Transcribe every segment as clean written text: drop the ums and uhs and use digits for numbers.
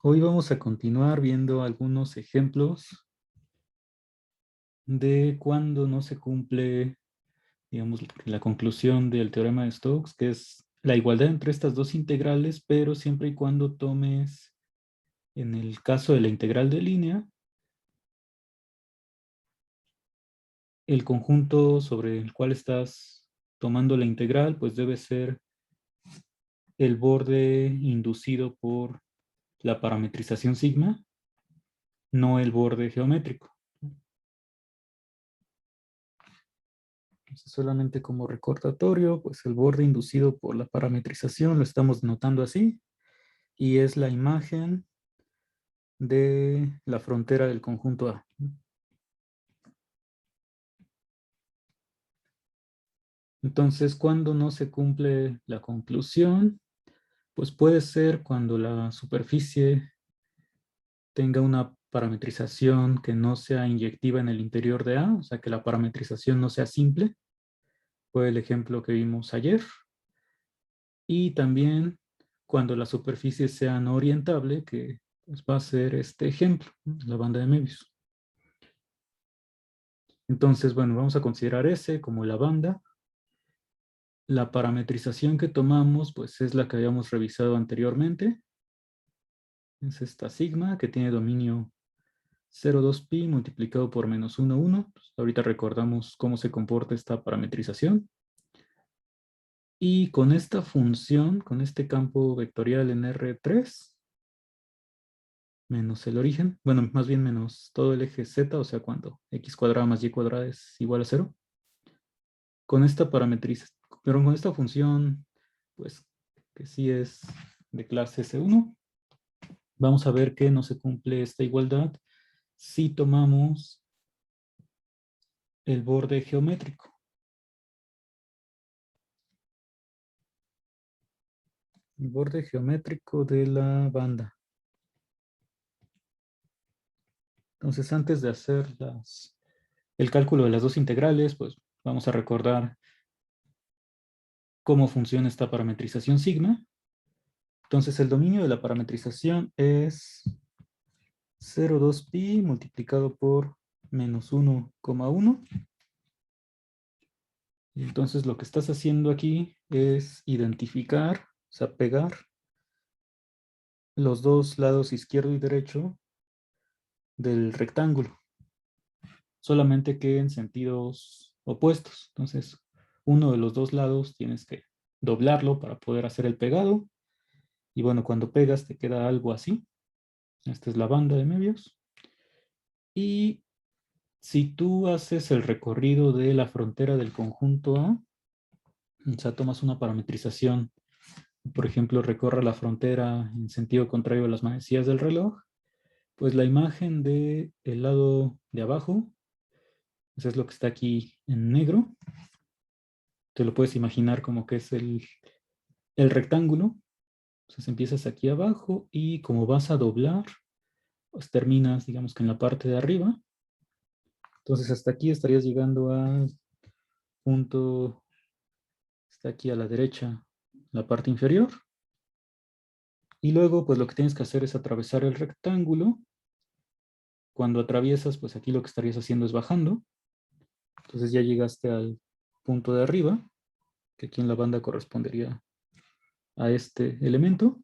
Hoy vamos a continuar viendo algunos ejemplos de cuando no se cumple, digamos, la conclusión del teorema de Stokes, que es la igualdad entre estas dos integrales, pero siempre y cuando tomes, en el caso de la integral de línea, el conjunto sobre el cual estás tomando la integral, pues debe ser el borde inducido por la parametrización sigma, no el borde geométrico. Entonces, solamente como recordatorio, pues el borde inducido por la parametrización lo estamos notando así, y es la imagen de la frontera del conjunto A. Entonces, cuando no se cumple la conclusión, pues puede ser cuando la superficie tenga una parametrización que no sea inyectiva en el interior de A, o sea, que la parametrización no sea simple. Fue el ejemplo que vimos ayer. Y también cuando la superficie sea no orientable, que pues, va a ser este ejemplo, ¿no? La banda de Möbius. Entonces, bueno, vamos a considerar ese como la banda. La parametrización que tomamos, pues es la que habíamos revisado anteriormente. Es esta sigma que tiene dominio 0,2pi multiplicado por menos 1, 1. Pues, ahorita recordamos cómo se comporta esta parametrización. Y con esta función, con este campo vectorial en R3, menos el origen, bueno, más bien menos todo el eje z, o sea, cuando x cuadrada más y cuadrada es igual a 0. Con esta parametrización, pero con esta función, pues, que sí es de clase S1, vamos a ver que no se cumple esta igualdad si tomamos el borde geométrico. El borde geométrico de la banda. Entonces, antes de hacer el cálculo de las dos integrales, pues vamos a recordar cómo funciona esta parametrización sigma. Entonces, el dominio de la parametrización es 0,2pi multiplicado por menos 1,1. Y entonces lo que estás haciendo aquí es identificar, o sea, pegar los dos lados izquierdo y derecho del rectángulo, solamente que en sentidos opuestos. Entonces, uno de los dos lados tienes que doblarlo para poder hacer el pegado. Y bueno, cuando pegas te queda algo así. Esta es la banda de Möbius. Y si tú haces el recorrido de la frontera del conjunto A, o sea, tomas una parametrización, por ejemplo, recorre la frontera en sentido contrario a las manecillas del reloj, pues la imagen del lado de abajo, eso es lo que está aquí en negro, te lo puedes imaginar como que es el rectángulo. Entonces empiezas aquí abajo y como vas a doblar, pues terminas, digamos que en la parte de arriba. Entonces hasta aquí estarías llegando al punto, está aquí a la derecha, la parte inferior. Y luego, pues lo que tienes que hacer es atravesar el rectángulo. Cuando atraviesas, pues aquí lo que estarías haciendo es bajando. Entonces ya llegaste al punto de arriba, que aquí en la banda correspondería a este elemento.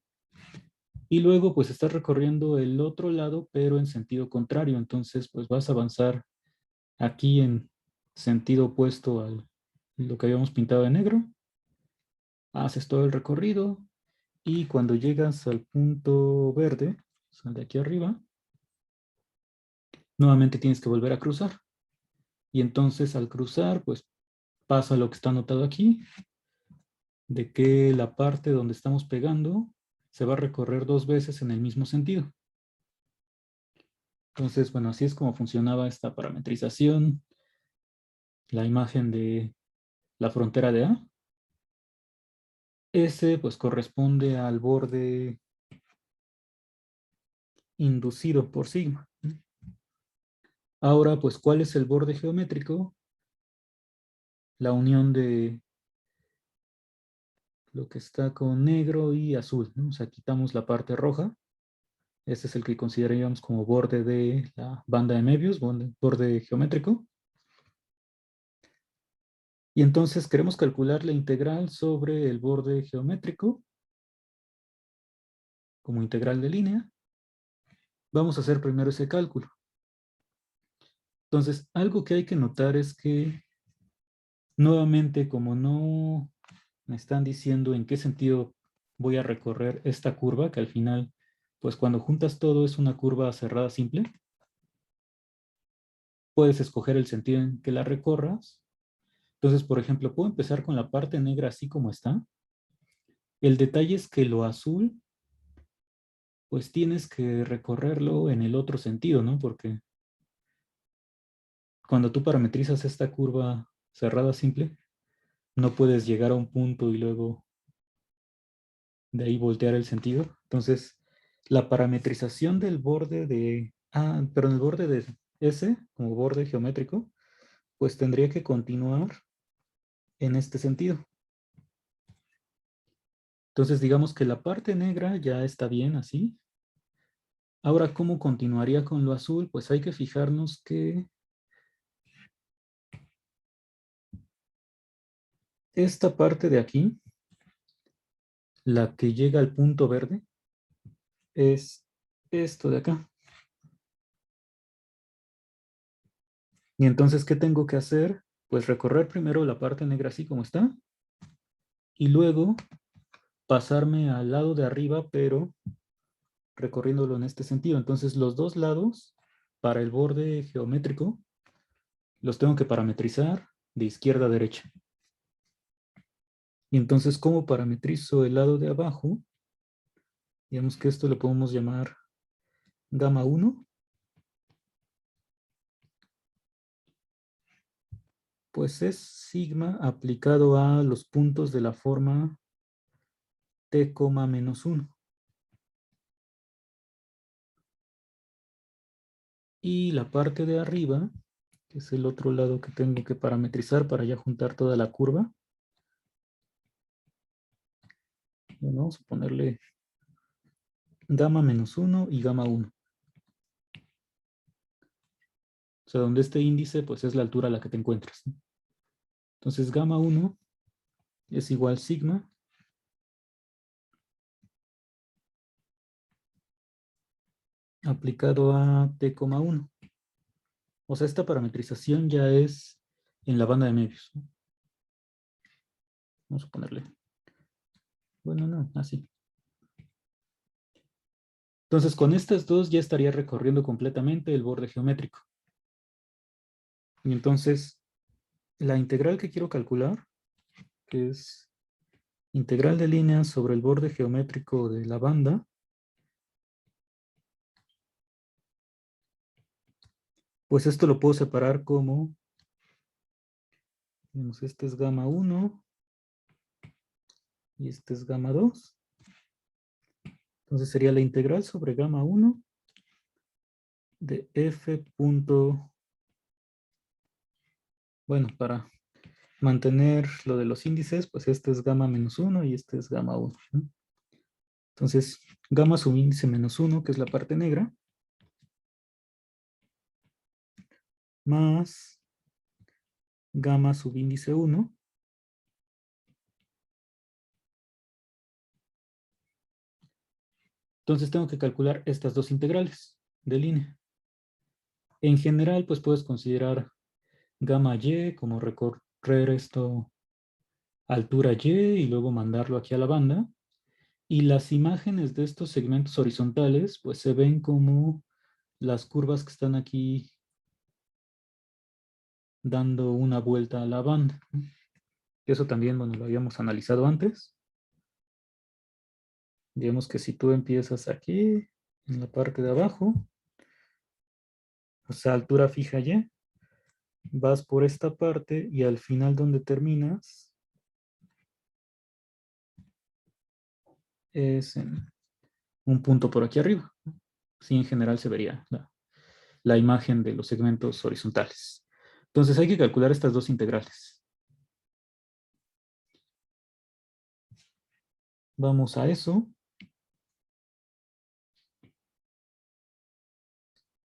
Y luego, pues estás recorriendo el otro lado, pero en sentido contrario. Entonces, pues vas a avanzar aquí en sentido opuesto a lo que habíamos pintado de negro. Haces todo el recorrido y cuando llegas al punto verde, o sea, de aquí arriba, nuevamente tienes que volver a cruzar. Y entonces al cruzar, pues pasa lo que está anotado aquí, de que la parte donde estamos pegando se va a recorrer dos veces en el mismo sentido. Entonces, bueno, así es como funcionaba esta parametrización, la imagen de la frontera de A. Ese pues corresponde al borde inducido por sigma. Ahora, pues, ¿cuál es el borde geométrico? La unión de lo que está con negro y azul, ¿no? O sea, quitamos la parte roja Este es el que consideraríamos como borde de la banda de Möbius, borde geométrico. Y entonces queremos calcular la integral sobre el borde geométrico como integral de línea. Vamos a hacer primero ese cálculo. Entonces, algo que hay que notar es que, nuevamente, como no me están diciendo en qué sentido voy a recorrer esta curva, que al final, pues cuando juntas todo es una curva cerrada simple, puedes escoger el sentido en que la recorras. Entonces, por ejemplo, puedo empezar con la parte negra así como está. El detalle es que lo azul, pues tienes que recorrerlo en el otro sentido, ¿no? Porque cuando tú parametrizas esta curva cerrada simple, no puedes llegar a un punto y luego de ahí voltear el sentido. Entonces, la parametrización del borde pero en el borde de S, como borde geométrico, pues tendría que continuar en este sentido. Entonces, digamos que la parte negra ya está bien así. Ahora, ¿cómo continuaría con lo azul? Pues hay que fijarnos que esta parte de aquí, la que llega al punto verde, es esto de acá. Y entonces, ¿qué tengo que hacer? Pues recorrer primero la parte negra así como está, y luego pasarme al lado de arriba, pero recorriéndolo en este sentido. Entonces, los dos lados, para el borde geométrico, los tengo que parametrizar de izquierda a derecha. Y entonces, ¿cómo parametrizo el lado de abajo? Digamos que esto lo podemos llamar gamma 1. Pues es sigma aplicado a los puntos de la forma t, menos 1. Y la parte de arriba, que es el otro lado que tengo que parametrizar para ya juntar toda la curva. Bueno, vamos a ponerle gamma menos 1 y gamma 1. O sea, donde este índice, pues es la altura a la que te encuentras, ¿no? Entonces, gamma 1 es igual sigma aplicado a t, 1. O sea, esta parametrización ya es en la banda de Möbius, ¿no? Vamos a ponerle. Bueno, no, así. Entonces, con estas dos ya estaría recorriendo completamente el borde geométrico. Y entonces, la integral que quiero calcular, que es integral de líneas sobre el borde geométrico de la banda, pues esto lo puedo separar como, digamos, este es gamma 1 y este es gamma 2. Entonces sería la integral sobre gamma 1 de f punto, bueno, para mantener lo de los índices, pues este es gamma menos 1 y este es gamma 1, ¿no? Entonces, gamma subíndice menos 1, que es la parte negra, más gamma subíndice 1. Entonces tengo que calcular estas dos integrales de línea. En general, pues puedes considerar gamma y como recorrer esto altura y y luego mandarlo aquí a la banda. Y las imágenes de estos segmentos horizontales, pues se ven como las curvas que están aquí dando una vuelta a la banda. Eso también, bueno, lo habíamos analizado antes. Digamos que si tú empiezas aquí, en la parte de abajo, o sea, altura fija y, vas por esta parte y al final donde terminas es en un punto por aquí arriba. Sí, en general se vería la imagen de los segmentos horizontales. Entonces hay que calcular estas dos integrales. Vamos a eso.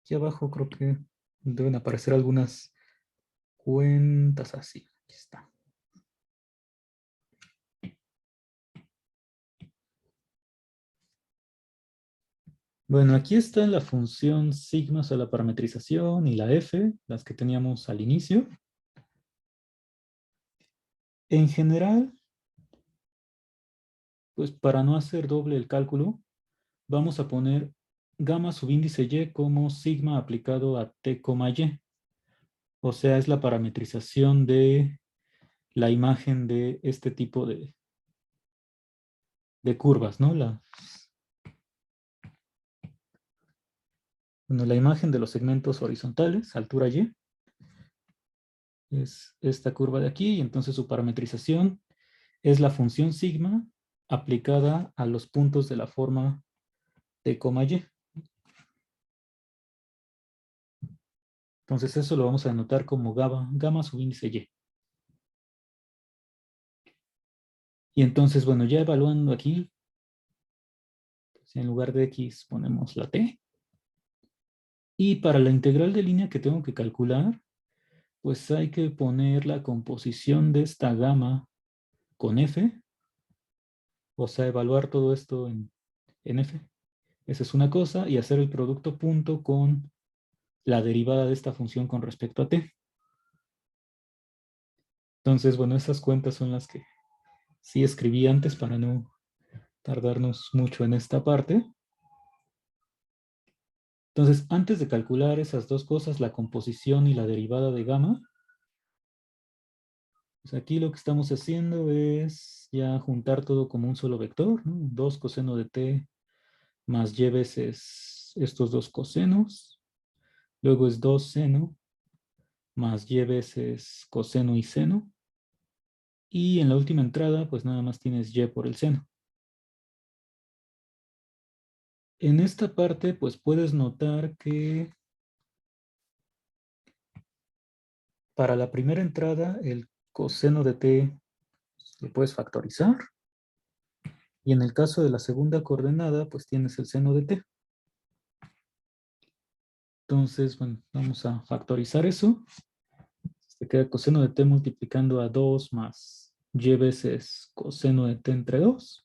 Aquí abajo creo que deben aparecer algunas cuentas así. Aquí está. Bueno, aquí está la función sigma, o sea, la parametrización y la f, las que teníamos al inicio. En general, pues para no hacer doble el cálculo, vamos a poner gamma subíndice y como sigma aplicado a t, y. O sea, es la parametrización de la imagen de este tipo de curvas, ¿no? Bueno, la imagen de los segmentos horizontales, altura y, es esta curva de aquí, y entonces su parametrización es la función sigma aplicada a los puntos de la forma t, y. Entonces eso lo vamos a anotar como gamma subíndice y. Y entonces, bueno, ya evaluando aquí, pues en lugar de x ponemos la t. Y para la integral de línea que tengo que calcular, pues hay que poner la composición de esta gamma con f, o sea, evaluar todo esto en f. Esa es una cosa, y hacer el producto punto con la derivada de esta función con respecto a t. Entonces, bueno, esas cuentas son las que sí escribí antes para no tardarnos mucho en esta parte. Entonces, antes de calcular esas dos cosas, la composición y la derivada de gamma, pues aquí lo que estamos haciendo es ya juntar todo como un solo vector, ¿no? 2 coseno de t más y veces estos dos cosenos. Luego es 2 seno más y veces coseno y seno. Y en la última entrada, pues nada más tienes y por el seno. En esta parte, pues puedes notar que para la primera entrada, el coseno de t lo puedes factorizar. Y en el caso de la segunda coordenada, pues tienes el seno de t. Entonces, bueno, vamos a factorizar eso. Se queda coseno de t multiplicando a 2 más y veces coseno de t entre 2.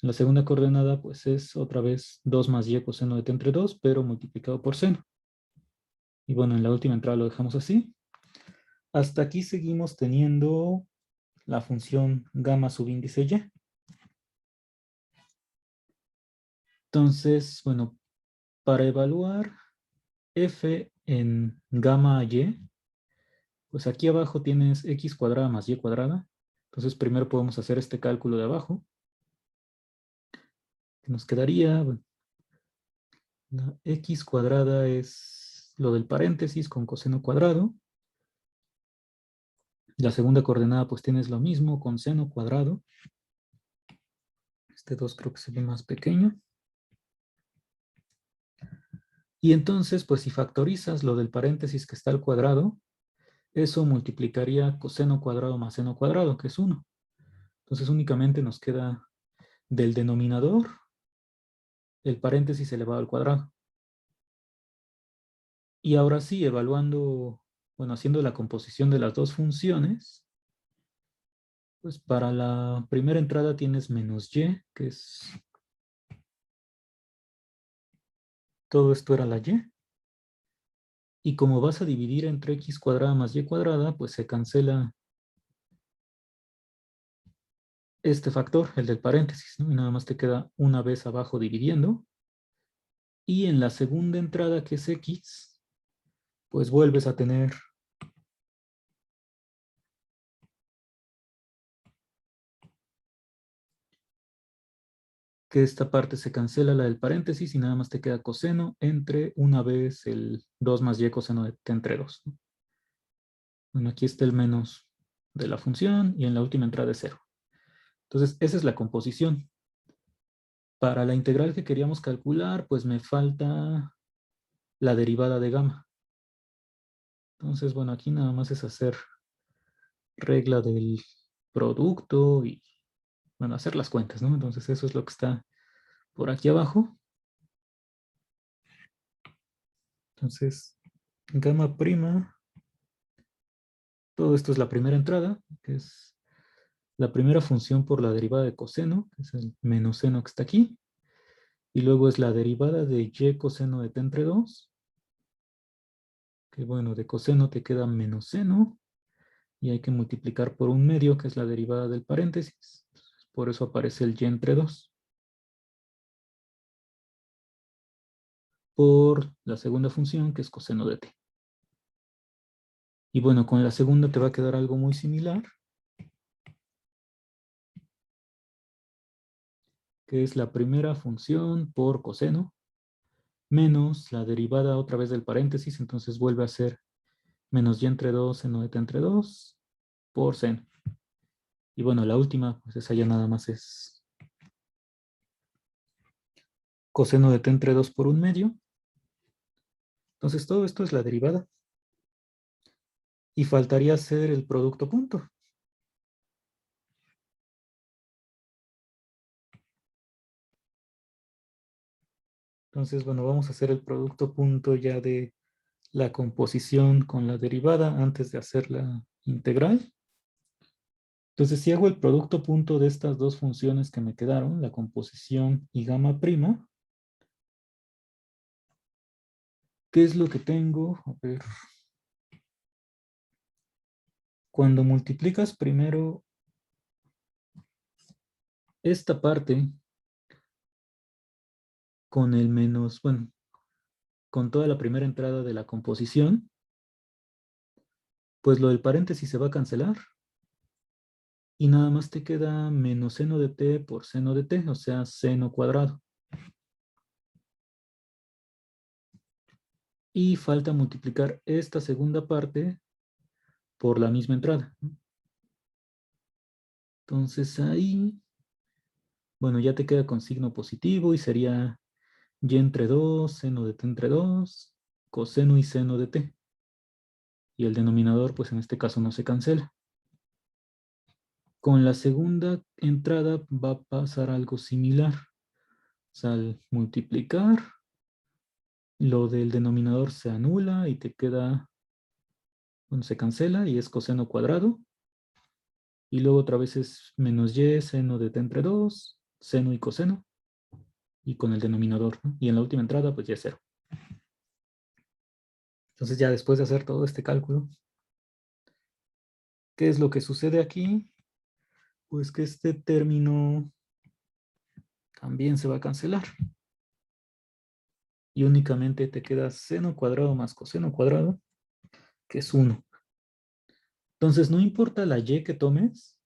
La segunda coordenada, pues es otra vez 2 más y coseno de t entre 2, pero multiplicado por seno. Y bueno, en la última entrada lo dejamos así. Hasta aquí seguimos teniendo la función gamma subíndice y. Entonces, bueno, para evaluar f en gamma y, pues aquí abajo tienes x cuadrada más y cuadrada. Entonces primero podemos hacer este cálculo de abajo. Que nos quedaría, bueno, la x cuadrada es lo del paréntesis con coseno cuadrado. La segunda coordenada pues tienes lo mismo con seno cuadrado. Este 2 creo que se ve más pequeño. Y entonces pues si factorizas lo del paréntesis que está al cuadrado, eso multiplicaría coseno cuadrado más seno cuadrado, que es 1. Entonces únicamente nos queda del denominador el paréntesis elevado al cuadrado. Y ahora sí, evaluando, bueno, haciendo la composición de las dos funciones, pues para la primera entrada tienes menos y, que es, todo esto era la y. Y como vas a dividir entre x cuadrada más y cuadrada, pues se cancela este factor, el del paréntesis, ¿no? Y nada más te queda una vez abajo dividiendo. Y en la segunda entrada, que es x, pues vuelves a tener que esta parte se cancela la del paréntesis y nada más te queda coseno entre una vez el 2 más y coseno de t entre 2, ¿no? Bueno, aquí está el menos de la función y en la última entrada es 0. Entonces, esa es la composición. Para la integral que queríamos calcular, pues me falta la derivada de gamma. Entonces, bueno, aquí nada más es hacer regla del producto y, bueno, hacer las cuentas, ¿no? Entonces, eso es lo que está por aquí abajo. Entonces, gamma prima, todo esto es la primera entrada, que es la primera función por la derivada de coseno, que es el menos seno que está aquí. Y luego es la derivada de y coseno de t entre 2, que bueno, de coseno te queda menos seno, y hay que multiplicar por un medio, que es la derivada del paréntesis. Por eso aparece el y entre 2. Por la segunda función, que es coseno de t. Y bueno, con la segunda te va a quedar algo muy similar, que es la primera función por coseno, menos la derivada otra vez del paréntesis, entonces vuelve a ser menos y entre 2 seno de t entre 2 por seno. Y bueno, la última, pues esa ya nada más es coseno de t entre 2 por un medio. Entonces todo esto es la derivada. Y faltaría hacer el producto punto. Entonces, bueno, vamos a hacer el producto punto ya de la composición con la derivada antes de hacer la integral. Entonces, si hago el producto punto de estas dos funciones que me quedaron, la composición y gamma prima, ¿qué es lo que tengo? A ver, cuando multiplicas primero esta parte con el menos, bueno, con toda la primera entrada de la composición, pues lo del paréntesis se va a cancelar y nada más te queda menos seno de t por seno de t, o sea, seno cuadrado. Y falta multiplicar esta segunda parte por la misma entrada. Entonces ahí, bueno, ya te queda con signo positivo y sería y entre 2 seno de t entre 2 coseno y seno de t. Y el denominador, pues en este caso no se cancela. Con la segunda entrada va a pasar algo similar. O sea, al multiplicar, lo del denominador se anula y te queda, bueno, se cancela y es coseno cuadrado. Y luego otra vez es menos y seno de t entre 2 seno y coseno. Y con el denominador, ¿no? Y en la última entrada, pues ya es cero. Entonces ya después de hacer todo este cálculo, ¿qué es lo que sucede aquí? Pues que este término también se va a cancelar. Y únicamente te queda seno cuadrado más coseno cuadrado, que es 1. Entonces, no importa la y que tomes,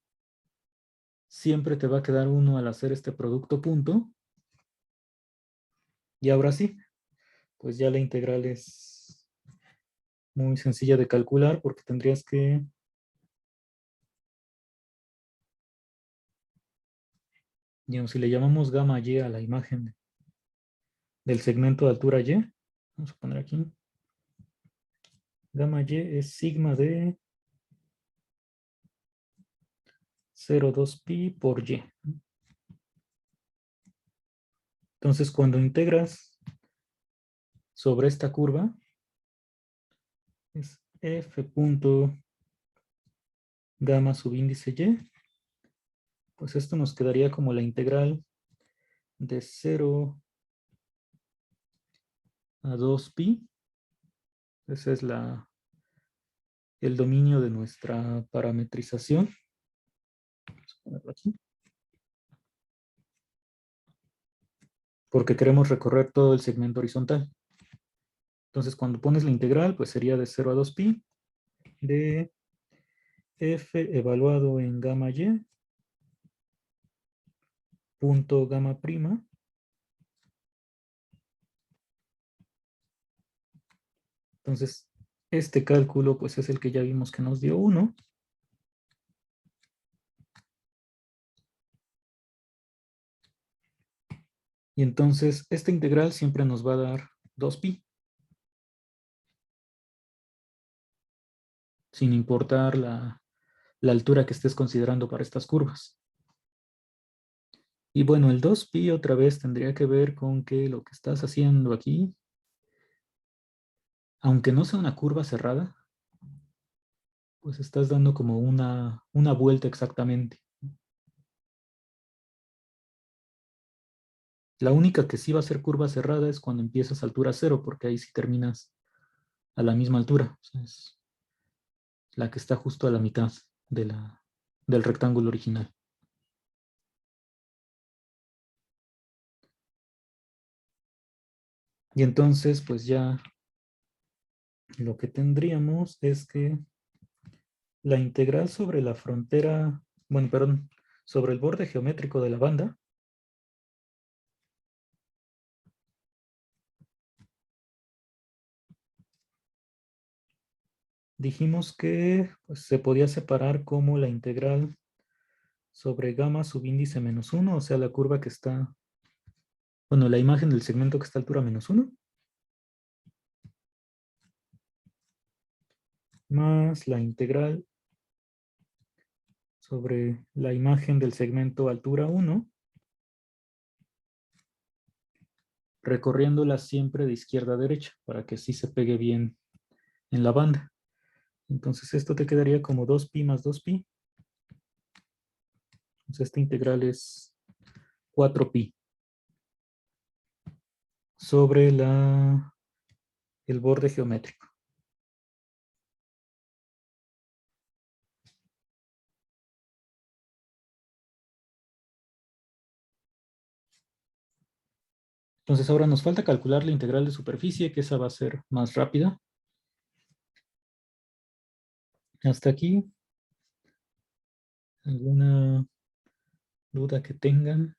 siempre te va a quedar 1 al hacer este producto punto. Y ahora sí, pues ya la integral es muy sencilla de calcular porque tendrías que, digamos, si le llamamos gamma y a la imagen del segmento de altura y, vamos a poner aquí, gamma y es sigma de 0,2 pi por y. Entonces, cuando integras sobre esta curva, es f punto gamma subíndice y, pues esto nos quedaría como la integral de 0 a 2 pi. Ese es el dominio de nuestra parametrización. Vamos a ponerlo aquí. Porque queremos recorrer todo el segmento horizontal. Entonces, cuando pones la integral, pues sería de 0 a 2 pi de f evaluado en gamma y punto gamma prima. Entonces, este cálculo pues es el que ya vimos que nos dio 1. Y entonces, esta integral siempre nos va a dar 2 pi. Sin importar la altura que estés considerando para estas curvas. Y bueno, el 2pi otra vez tendría que ver con que lo que estás haciendo aquí aunque no sea una curva cerrada, pues estás dando como una vuelta exactamente. La única que sí va a ser curva cerrada es cuando empiezas a altura cero, porque ahí sí terminas a la misma altura. O sea, es la que está justo a la mitad del rectángulo original. Y entonces, pues ya lo que tendríamos es que la integral sobre la frontera, bueno, perdón, sobre el borde geométrico de la banda, dijimos que pues, se podía separar como la integral sobre gamma subíndice menos 1, o sea, la curva que está, bueno, la imagen del segmento que está a altura menos 1, más la integral sobre la imagen del segmento altura 1, recorriéndola siempre de izquierda a derecha, para que así se pegue bien en la banda. Entonces esto te quedaría como 2pi más 2pi. Entonces esta integral es 4pi sobre el borde geométrico. Entonces ahora nos falta calcular la integral de superficie, que esa va a ser más rápida. Hasta aquí, ¿alguna duda que tengan?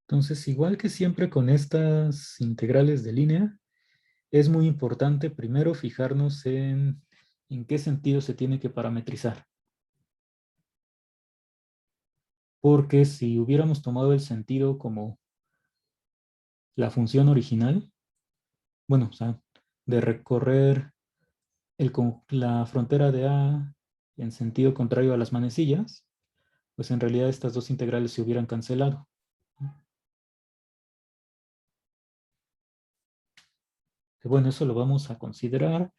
Entonces, igual que siempre con estas integrales de línea, es muy importante primero fijarnos en qué sentido se tiene que parametrizar. Porque si hubiéramos tomado el sentido como la función original, bueno, o sea, de recorrer la frontera de A en sentido contrario a las manecillas, pues en realidad estas dos integrales se hubieran cancelado. Que bueno, eso lo vamos a considerar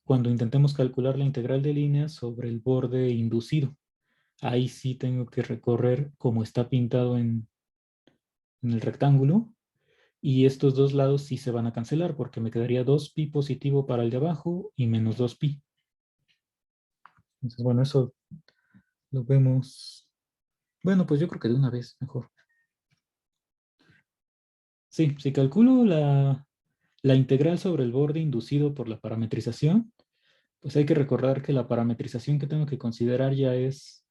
cuando intentemos calcular la integral de línea sobre el borde inducido. Ahí sí tengo que recorrer como está pintado en el rectángulo, y estos dos lados sí se van a cancelar porque me quedaría 2pi positivo para el de abajo y menos 2pi. Entonces, bueno, eso lo vemos. Bueno, pues yo creo que de una vez mejor. Sí, si calculo la integral sobre el borde inducido por la parametrización, pues hay que recordar que la parametrización que tengo que considerar ya es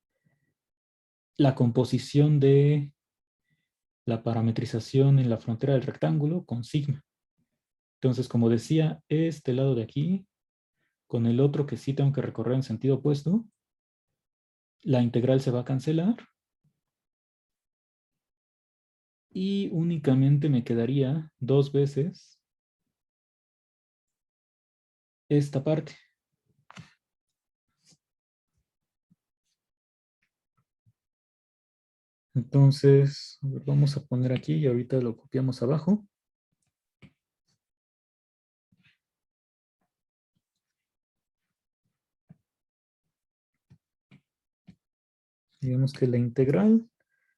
la composición de la parametrización en la frontera del rectángulo con sigma. Entonces, como decía, este lado de aquí, con el otro que sí tengo que recorrer en sentido opuesto, la integral se va a cancelar y únicamente me quedaría 2 veces esta parte. Entonces, a ver, vamos a poner aquí y ahorita lo copiamos abajo. Digamos que la integral,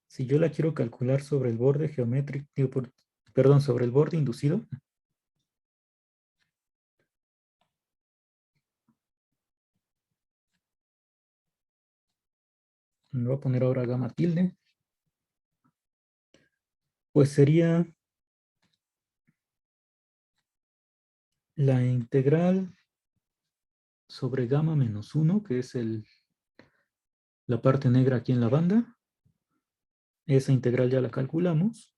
si yo la quiero calcular sobre el borde geométrico, perdón, sobre el borde inducido, me voy a poner ahora gamma tilde, pues sería la integral sobre gamma menos 1, que es la parte negra aquí en la banda. Esa integral ya la calculamos.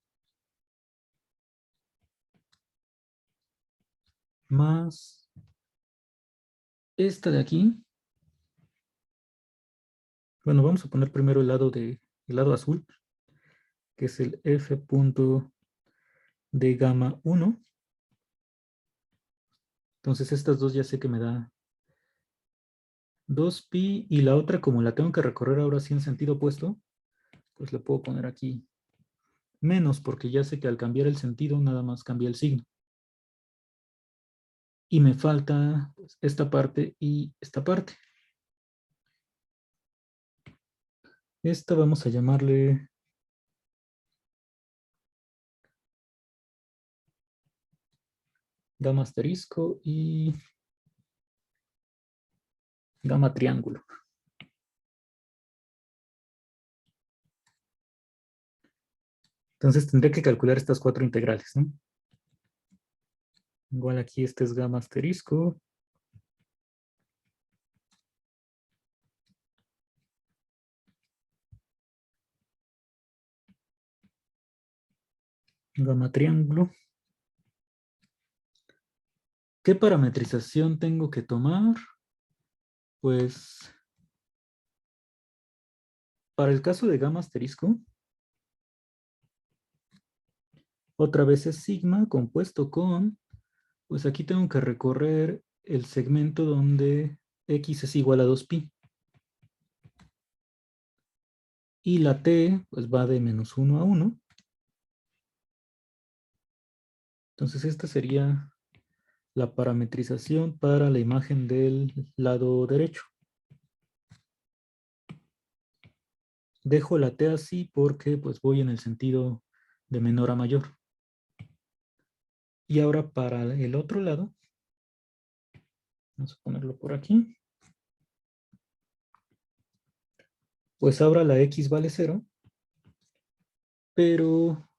Más esta de aquí. Bueno, vamos a poner primero el lado azul, que es el f punto de gamma 1. Entonces estas dos ya sé que me da 2pi y la otra, como la tengo que recorrer ahora sí en sentido opuesto, pues le puedo poner aquí menos porque ya sé que al cambiar el sentido nada más cambia el signo. Y me falta pues, esta parte y esta parte. Esta vamos a llamarle gamma asterisco y gamma triángulo. Entonces tendré que calcular estas cuatro integrales, ¿no? Igual aquí este es gamma asterisco. Gamma triángulo. ¿Qué parametrización tengo que tomar? Pues para el caso de gamma asterisco, otra vez es sigma compuesto con, pues aquí tengo que recorrer el segmento donde x es igual a 2pi. Y la t pues va de menos 1 a 1. Entonces esta sería la parametrización para la imagen del lado derecho. Dejo la t así porque pues voy en el sentido de menor a mayor. Y ahora para el otro lado, vamos a ponerlo por aquí. Pues ahora la x vale 0, pero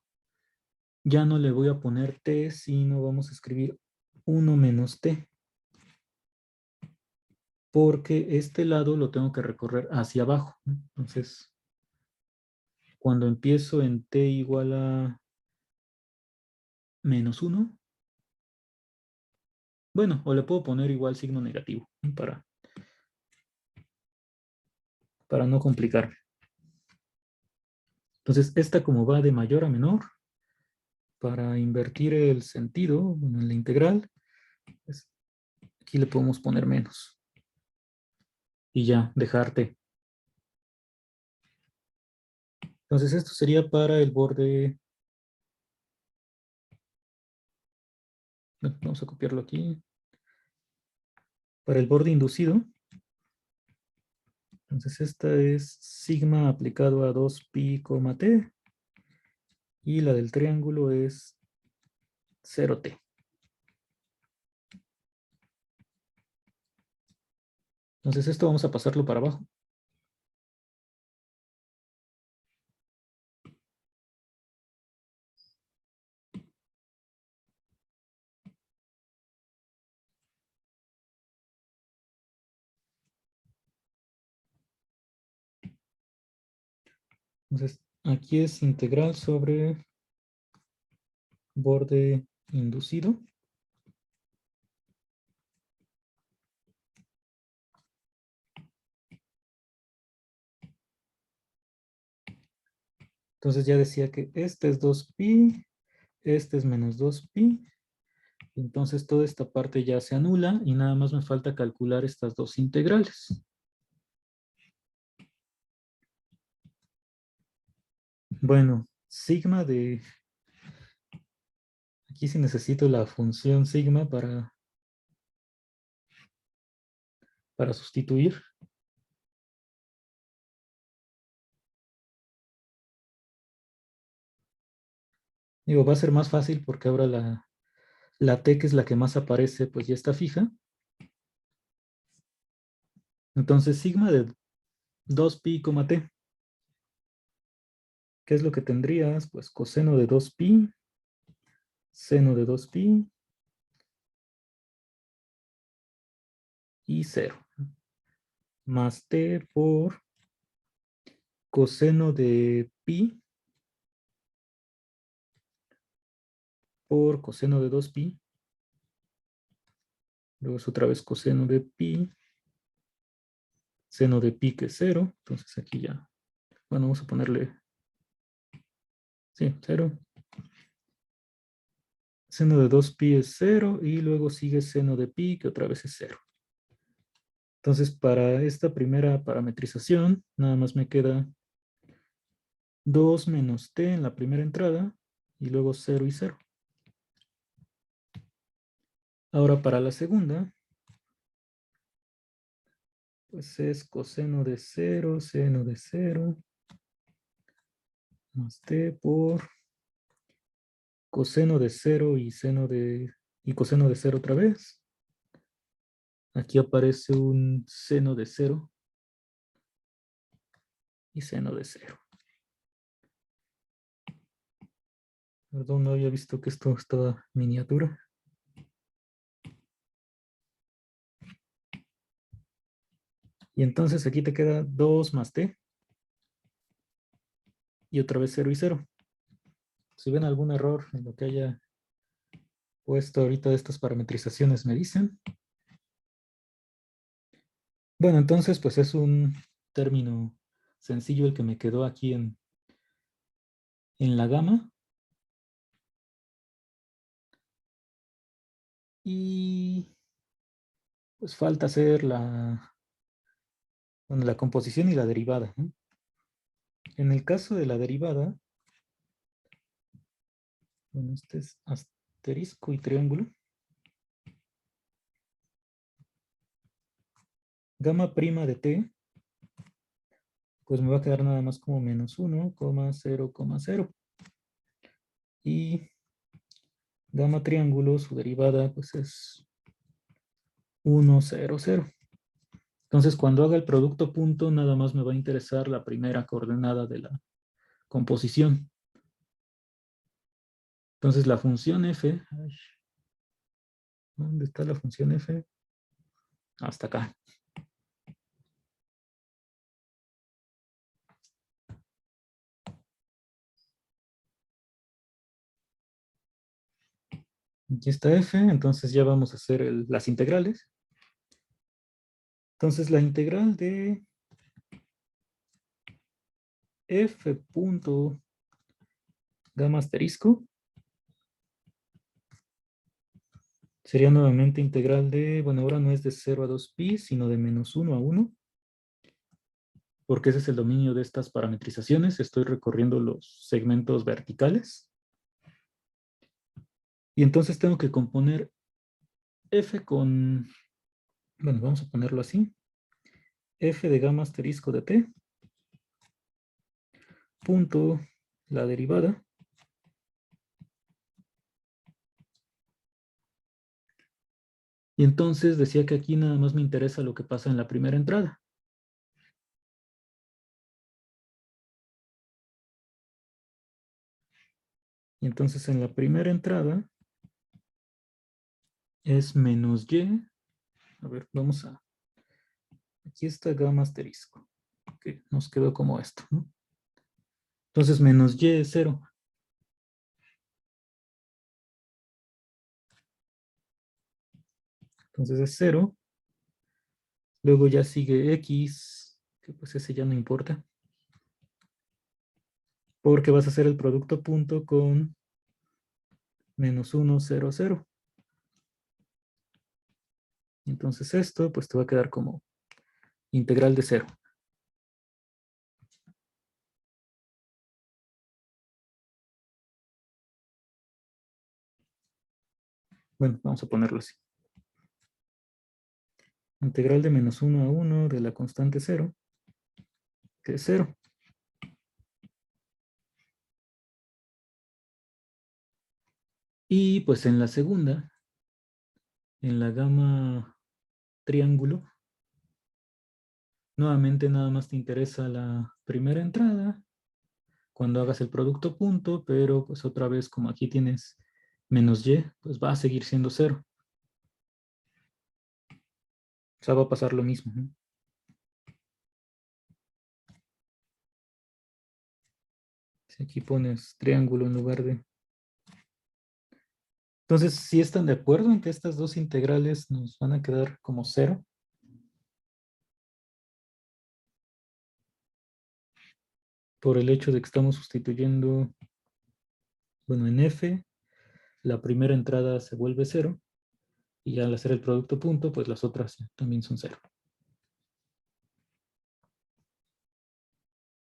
ya no le voy a poner t, sino vamos a escribir 1 menos t. Porque este lado lo tengo que recorrer hacia abajo, ¿no? Entonces, cuando empiezo en t igual a menos 1, bueno, o le puedo poner igual signo negativo, ¿no? para no complicarme. Entonces, esta como va de mayor a menor, para invertir el sentido, bueno, en la integral, pues, aquí le podemos poner menos. Y ya, dejarte. Entonces, esto sería para el borde. Vamos a copiarlo aquí. Para el borde inducido. Entonces, esta es sigma aplicado a 2pi, t. Y la del triángulo es 0t. Entonces, esto vamos a pasarlo para abajo. Entonces, aquí es integral sobre borde inducido. Entonces ya decía que este es 2pi, este es menos 2pi. Entonces toda esta parte ya se anula y nada más me falta calcular estas dos integrales. Bueno, sigma de... Aquí sí necesito la función sigma para sustituir. Digo, va a ser más fácil porque ahora la t, que es la que más aparece, pues ya está fija. Entonces sigma de 2pi, t. ¿Qué es lo que tendrías? Pues coseno de 2pi, seno de 2pi y 0. Más t por coseno de pi por coseno de 2pi. Luego es otra vez coseno de pi, seno de pi que es 0. Entonces aquí ya, bueno, vamos a ponerle, sí, 0. Seno de 2pi es 0 y luego sigue seno de pi, que otra vez es 0. Entonces, para esta primera parametrización, nada más me queda 2 menos t en la primera entrada y luego 0 y 0. Ahora para la segunda, pues es coseno de 0, seno de 0, más t por coseno de 0 y coseno de 0 otra vez. Aquí aparece un seno de 0 y seno de 0. Perdón, no había visto que esto estaba miniatura. Y entonces aquí te queda 2 más t y otra vez 0 y 0. Si ven algún error en lo que haya puesto ahorita de estas parametrizaciones, me dicen. Bueno, entonces pues es un término sencillo el que me quedó aquí en la gama. Y pues falta hacer la composición y la derivada, ¿no? En el caso de la derivada, bueno, este es asterisco y triángulo. Gamma prima de t, pues me va a quedar nada más como menos 1,0,0. Y gamma triángulo, su derivada, pues es 1, 0, 0. Entonces, cuando haga el producto punto, nada más me va a interesar la primera coordenada de la composición. Entonces, la función f, ¿dónde está la función f? Hasta acá. Aquí está f, entonces ya vamos a hacer las integrales. Entonces, la integral de f punto gamma asterisco sería nuevamente integral de, bueno, ahora no es de 0 a 2pi, sino de menos 1 a 1, porque ese es el dominio de estas parametrizaciones. Estoy recorriendo los segmentos verticales. Y entonces tengo que componer f con, bueno, vamos a ponerlo así, f de gamma asterisco de t, punto la derivada, y entonces decía que aquí nada más me interesa lo que pasa en la primera entrada. Y entonces en la primera entrada es menos y, a ver, vamos a, aquí está gamma asterisco, que nos quedó como esto, ¿no? Entonces menos y es 0. Entonces es 0. Luego ya sigue x, que pues ese ya no importa, porque vas a hacer el producto punto con menos 1, 0, 0. Entonces esto pues te va a quedar como integral de 0. Bueno, vamos a ponerlo así. Integral de menos 1 a 1 de la constante 0, que es 0. Y pues en la segunda, en la gama triángulo, nuevamente nada más te interesa la primera entrada cuando hagas el producto punto, pero pues otra vez como aquí tienes menos y, pues va a seguir siendo 0. O sea, va a pasar lo mismo, ¿no? Si aquí pones triángulo en lugar de... Entonces, si están de acuerdo en que estas dos integrales nos van a quedar como 0, por el hecho de que estamos sustituyendo, bueno, en f la primera entrada se vuelve cero y al hacer el producto punto, pues las otras también son cero.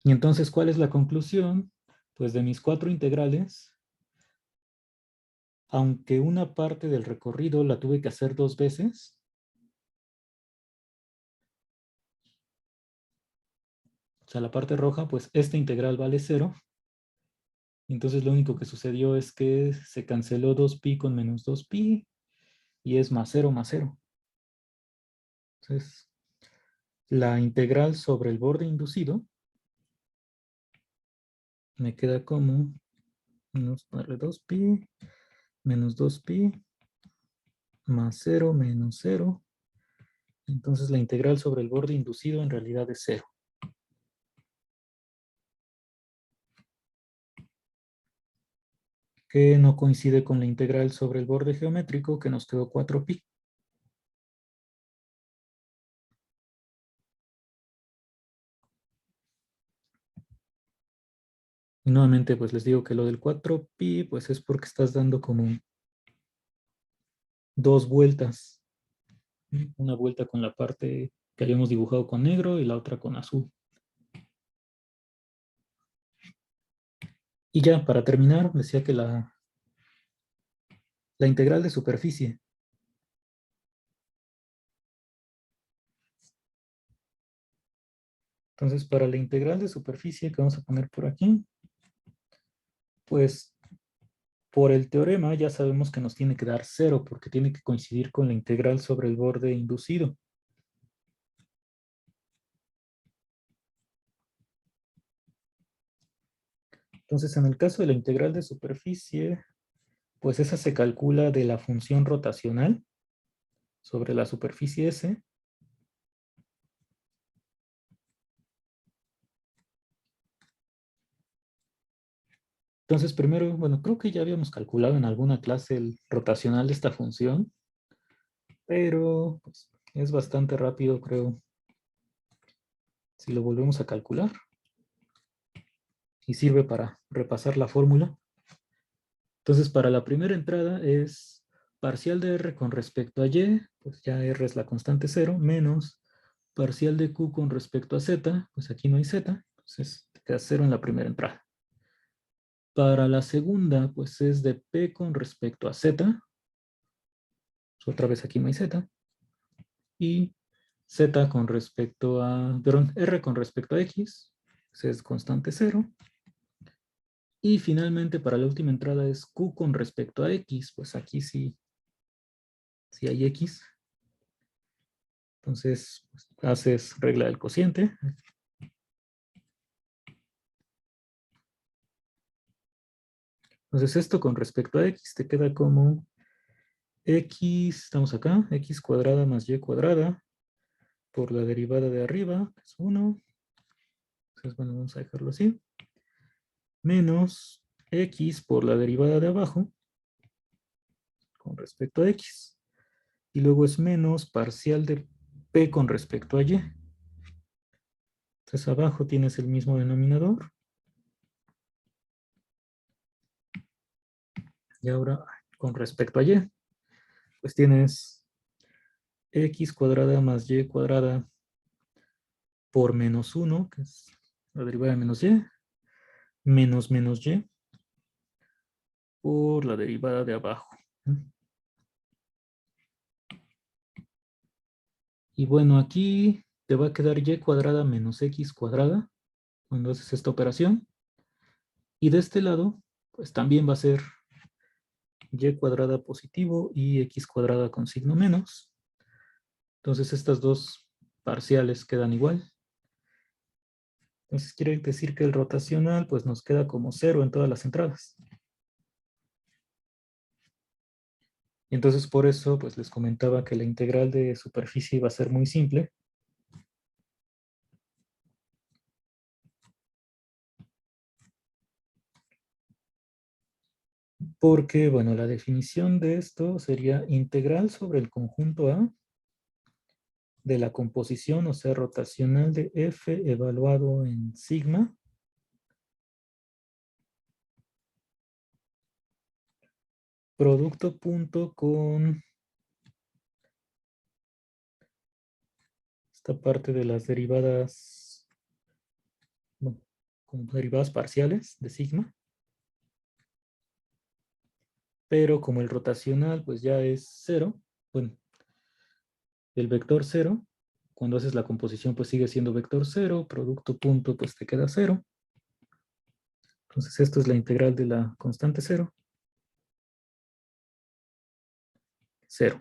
Y entonces, ¿cuál es la conclusión? Pues de mis 4 integrales, aunque una parte del recorrido la tuve que hacer 2 veces, o sea, la parte roja, pues esta integral vale 0. Entonces lo único que sucedió es que se canceló 2pi con menos 2pi y es más 0 más 0. Entonces, la integral sobre el borde inducido me queda como menos ponerle 2pi menos 2pi más 0 menos 0. Entonces la integral sobre el borde inducido en realidad es 0. Que no coincide con la integral sobre el borde geométrico que nos quedó 4pi. Y nuevamente pues les digo que lo del 4pi pues es porque estás dando como 2 vueltas. Una vuelta con la parte que habíamos dibujado con negro y la otra con azul. Y ya, para terminar, decía que la integral de superficie. Entonces, para la integral de superficie que vamos a poner por aquí, pues por el teorema ya sabemos que nos tiene que dar 0 porque tiene que coincidir con la integral sobre el borde inducido. Entonces, en el caso de la integral de superficie, pues esa se calcula de la función rotacional sobre la superficie S. Entonces, primero, bueno, creo que ya habíamos calculado en alguna clase el rotacional de esta función, pero pues, es bastante rápido, creo, si lo volvemos a calcular. Y sirve para repasar la fórmula. Entonces, para la primera entrada es parcial de R con respecto a Y, pues ya R es la constante 0, menos parcial de Q con respecto a Z, pues aquí no hay Z, entonces te queda 0 en la primera entrada. Para la segunda, pues es de P con respecto a Z, pues otra vez aquí no hay Z, y Z con respecto a, perdón, R con respecto a X, pues es constante 0. Y finalmente para la última entrada es Q con respecto a X, pues aquí sí hay X. Entonces pues, haces regla del cociente. Entonces esto con respecto a X te queda como X, estamos acá, X cuadrada más Y cuadrada por la derivada de arriba, que es 1. Entonces bueno, vamos a dejarlo así. Menos X por la derivada de abajo con respecto a X. Y luego es menos parcial de P con respecto a Y. Entonces abajo tienes el mismo denominador. Y ahora con respecto a Y, pues tienes X cuadrada más Y cuadrada por menos 1, que es la derivada de menos Y, menos menos Y por la derivada de abajo. Y bueno, aquí te va a quedar Y cuadrada menos X cuadrada cuando haces esta operación. Y de este lado, pues también va a ser Y cuadrada positivo y X cuadrada con signo menos. Entonces estas dos parciales quedan igual. Entonces quiere decir que el rotacional pues nos queda como 0 en todas las entradas. Y entonces por eso pues les comentaba que la integral de superficie iba a ser muy simple. Porque, bueno, la definición de esto sería integral sobre el conjunto A de la composición, o sea, rotacional de F evaluado en sigma. producto punto con esta parte de las derivadas, bueno, con derivadas parciales de sigma, pero como el rotacional pues ya es cero, bueno, el vector cero, cuando haces la composición pues sigue siendo vector cero, producto punto pues te queda cero. Entonces esto es la integral de la constante cero, cero.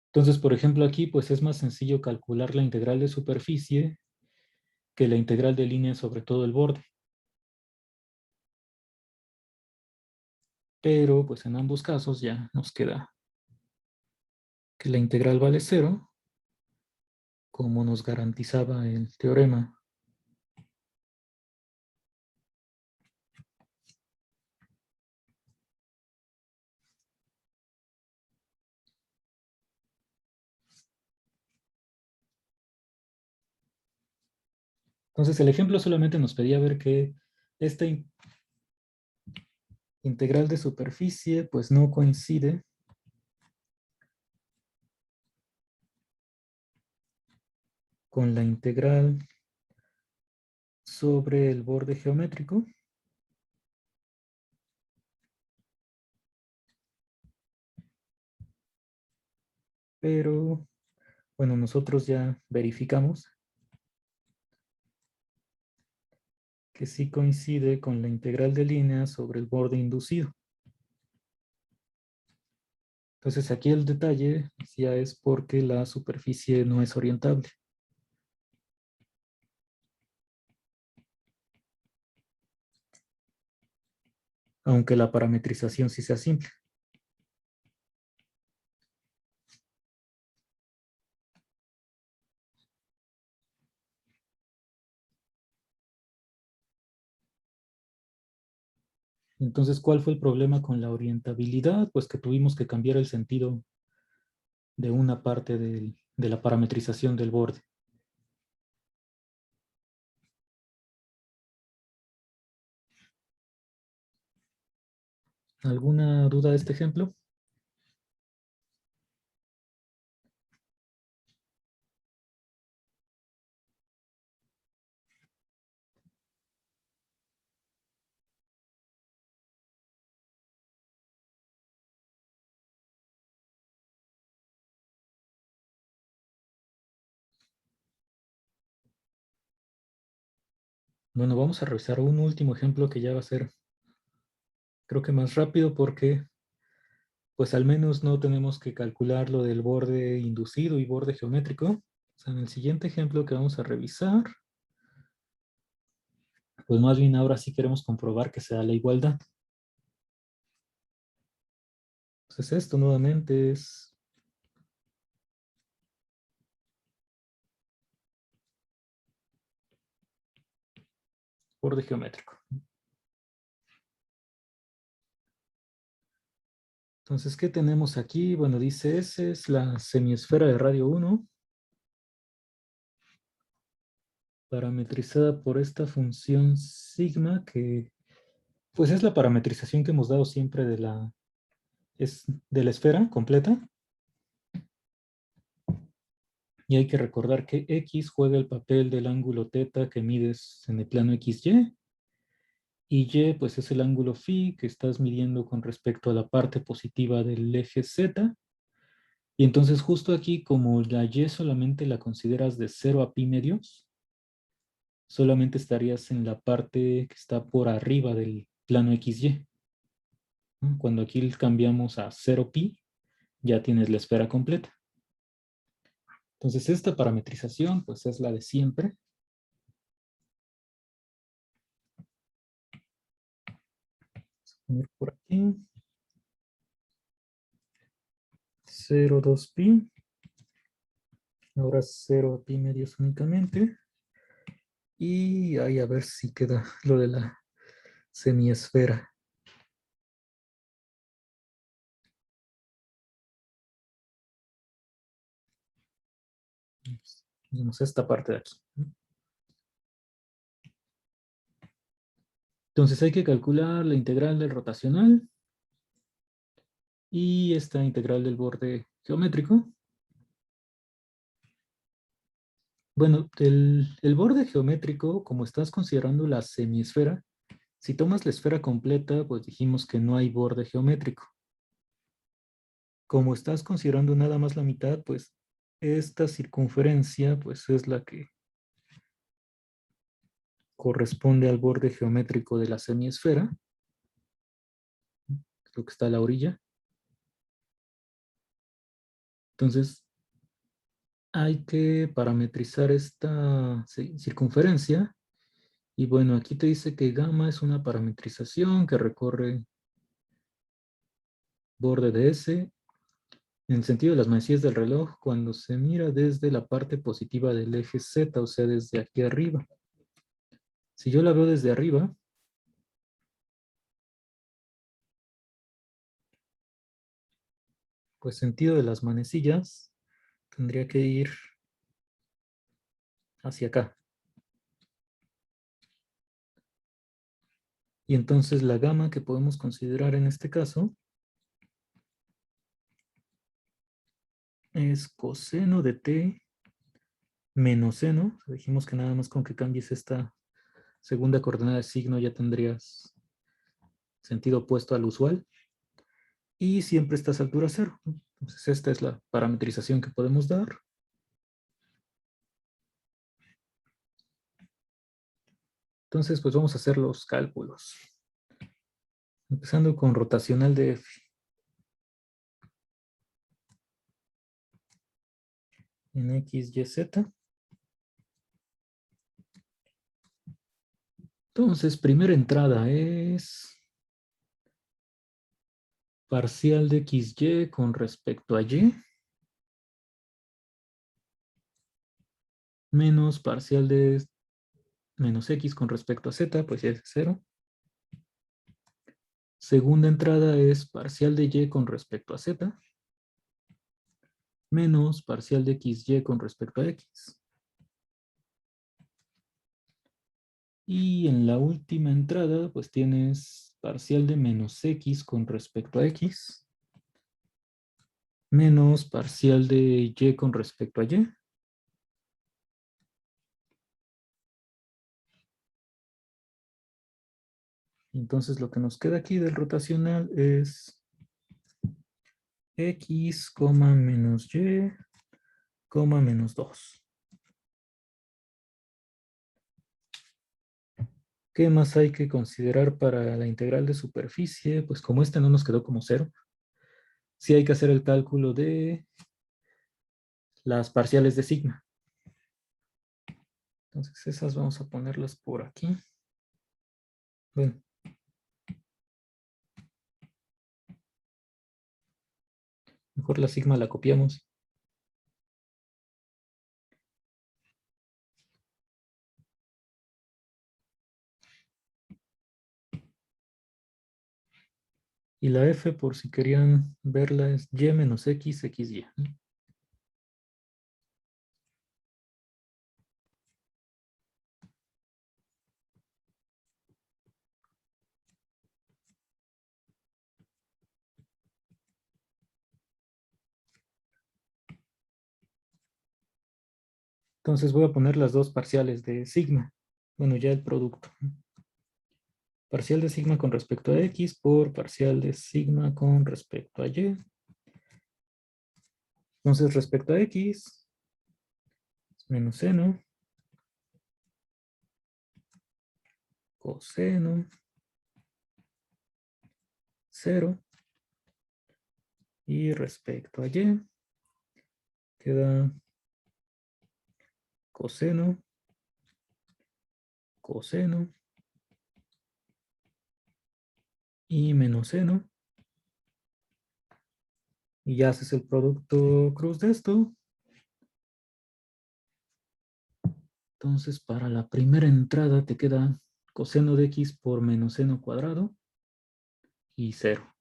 Entonces, por ejemplo, aquí pues es más sencillo calcular la integral de superficie que la integral de línea sobre todo el borde. Pero pues en ambos casos ya nos queda que la integral vale cero, como nos garantizaba el teorema. Entonces el ejemplo solamente nos pedía ver que esta integral de superficie pues no coincide con la integral sobre el borde geométrico. Pero bueno, nosotros ya verificamos que sí coincide con la integral de línea sobre el borde inducido. Entonces aquí el detalle ya es porque la superficie no es orientable. Aunque la parametrización sí sea simple. Entonces, ¿cuál fue el problema con la orientabilidad? Pues que tuvimos que cambiar el sentido de una parte de la parametrización del borde. ¿Alguna duda de este ejemplo? Bueno, vamos a revisar un último ejemplo que ya va a ser, creo que más rápido porque pues al menos no tenemos que calcular lo del borde inducido y borde geométrico. O sea, en el siguiente ejemplo que vamos a revisar, pues más bien ahora sí queremos comprobar que se da la igualdad. Entonces esto nuevamente es borde geométrico. Entonces, ¿qué tenemos aquí? Bueno, dice, esa es la semiesfera de radio 1, parametrizada por esta función sigma, que pues es la parametrización que hemos dado siempre de la esfera completa. Y hay que recordar que X juega el papel del ángulo θ que mides en el plano XY. Y Y pues es el ángulo phi que estás midiendo con respecto a la parte positiva del eje Z. Y entonces justo aquí, como la Y solamente la consideras de 0 a pi medios, solamente estarías en la parte que está por arriba del plano XY, ¿no? Cuando aquí cambiamos a 0 pi, ya tienes la esfera completa. Entonces esta parametrización pues es la de siempre. Vamos a poner por aquí 0,2 pi. Ahora 0 pi medios únicamente. Y ahí a ver si queda lo de la semiesfera. Tenemos esta parte de aquí. Entonces hay que calcular la integral del rotacional y esta integral del borde geométrico. Bueno, el borde geométrico, como estás considerando la semiesfera, si tomas la esfera completa, pues dijimos que no hay borde geométrico. Como estás considerando nada más la mitad, pues esta circunferencia pues es la que corresponde al borde geométrico de la semiesfera, lo que está a la orilla. Entonces hay que parametrizar esta circunferencia. Y bueno, aquí te dice que gamma es una parametrización que recorre borde de S en el sentido de las manecillas del reloj cuando se mira desde la parte positiva del eje Z, o sea, desde aquí arriba. Si yo la veo desde arriba, pues sentido de las manecillas tendría que ir hacia acá. Y entonces la gamma que podemos considerar en este caso es coseno de t menos seno. Dijimos que nada más con que cambies esta segunda coordenada de signo ya tendrías sentido opuesto al usual. Y siempre estás a altura cero. Entonces esta es la parametrización que podemos dar. Entonces pues vamos a hacer los cálculos. Empezando con rotacional de F. En X, Y, Z. Entonces, primera entrada es parcial de XY con respecto a Y menos parcial de menos X con respecto a Z, pues ya es cero. Segunda entrada es parcial de Y con respecto a Z menos parcial de XY con respecto a X. Y en la última entrada, pues tienes parcial de menos X con respecto a X menos parcial de Y con respecto a Y. Entonces lo que nos queda aquí del rotacional es X, menos Y, menos 2. ¿Qué más hay que considerar para la integral de superficie? Pues como este no nos quedó como cero, sí hay que hacer el cálculo de las parciales de sigma. Entonces esas vamos a ponerlas por aquí. Bueno, mejor la sigma la copiamos. Y la F, por si querían verla, es Y menos X, XY. Entonces voy a poner las dos parciales de sigma. Bueno, ya el producto. Parcial de sigma con respecto a X por parcial de sigma con respecto a Y. Entonces, respecto a X, menos seno, coseno, 0. Y respecto a Y, queda coseno, coseno y menos seno. Y ya haces el producto cruz de esto. Entonces, para la primera entrada te queda coseno de X por menos seno cuadrado y 0.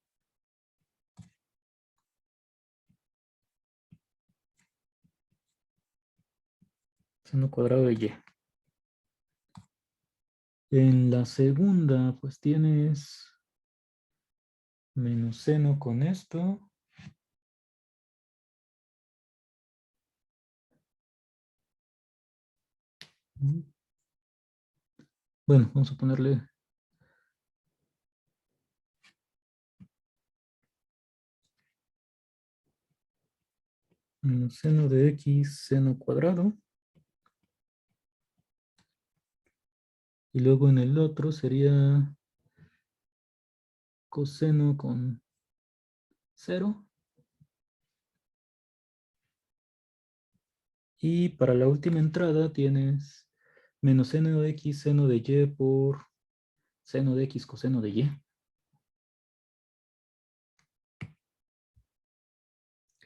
Seno cuadrado de Y. En la segunda, pues tienes menos seno con esto. Bueno, vamos a ponerle menos seno de x seno cuadrado. Y luego en el otro sería coseno con 0. Y para la última entrada tienes menos seno de x seno de y por seno de x coseno de y.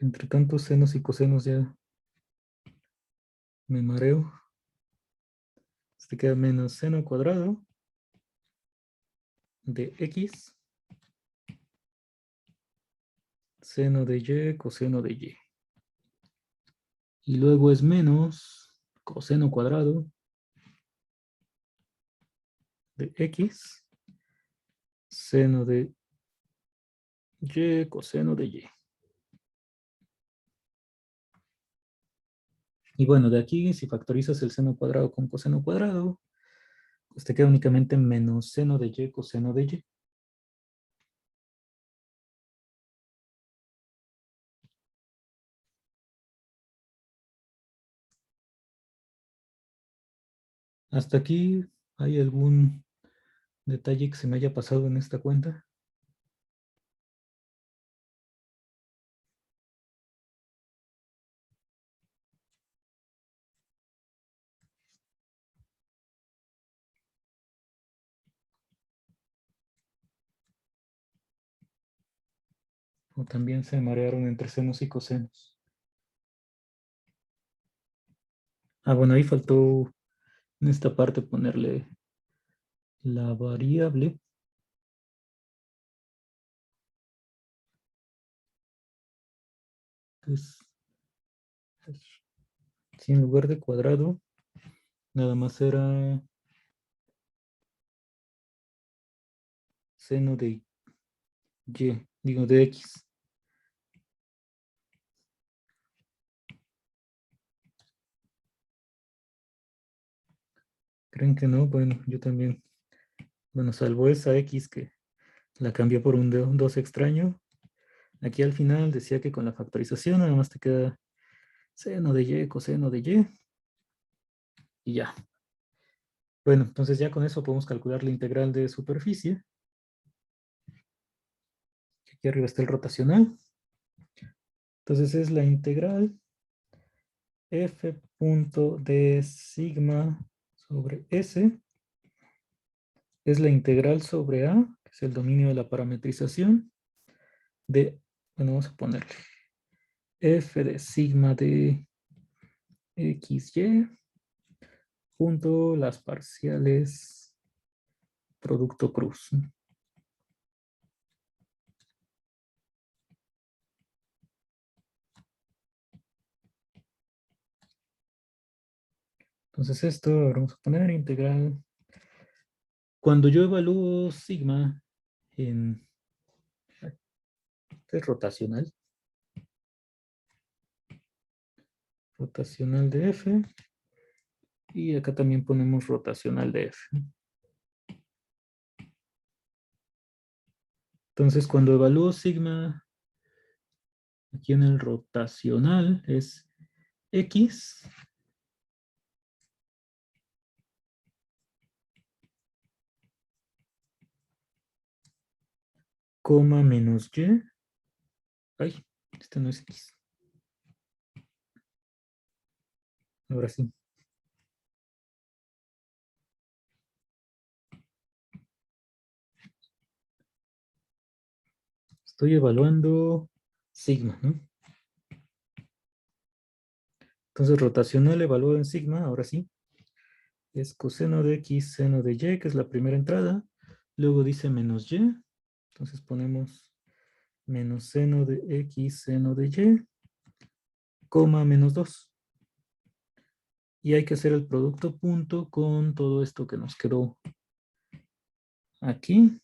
Entre tantos senos y cosenos ya me mareo. Te queda menos seno cuadrado de x seno de y coseno de y. Y luego es menos coseno cuadrado de x seno de y coseno de y. Y bueno, de aquí, si factorizas el seno cuadrado con coseno cuadrado, pues te queda únicamente menos seno de y coseno de y. Hasta aquí, ¿hay algún detalle que se me haya pasado en esta cuenta? O también se marearon entre senos y cosenos. Ah, bueno, ahí faltó en esta parte ponerle la variable. Pues, si en lugar de cuadrado, nada más era seno de y, digo de x. ¿Creen que no? Bueno, yo también. Bueno, salvo esa x que la cambié por un 2 extraño. Aquí al final decía que con la factorización nada más te queda seno de y, coseno de y ya. Bueno, entonces ya con eso podemos calcular la integral de superficie. Aquí arriba está el rotacional. Entonces es la integral f punto de sigma sobre s. Es la integral sobre a, que es el dominio de la parametrización, de, bueno, vamos a ponerle f de sigma de xy junto las parciales producto cruz. Entonces esto, ahora vamos a poner integral. Cuando yo evalúo sigma en este es rotacional de f, y acá también ponemos rotacional de f. Entonces cuando evalúo sigma aquí en el rotacional es x coma menos y. Ay, este no es x. Ahora sí. Estoy evaluando sigma, ¿no? Entonces rotacional evalúo en sigma, ahora sí. Es coseno de x seno de y, que es la primera entrada. Luego dice menos y. Entonces ponemos menos seno de x seno de y, coma menos 2. Y hay que hacer el producto punto con todo esto que nos quedó aquí.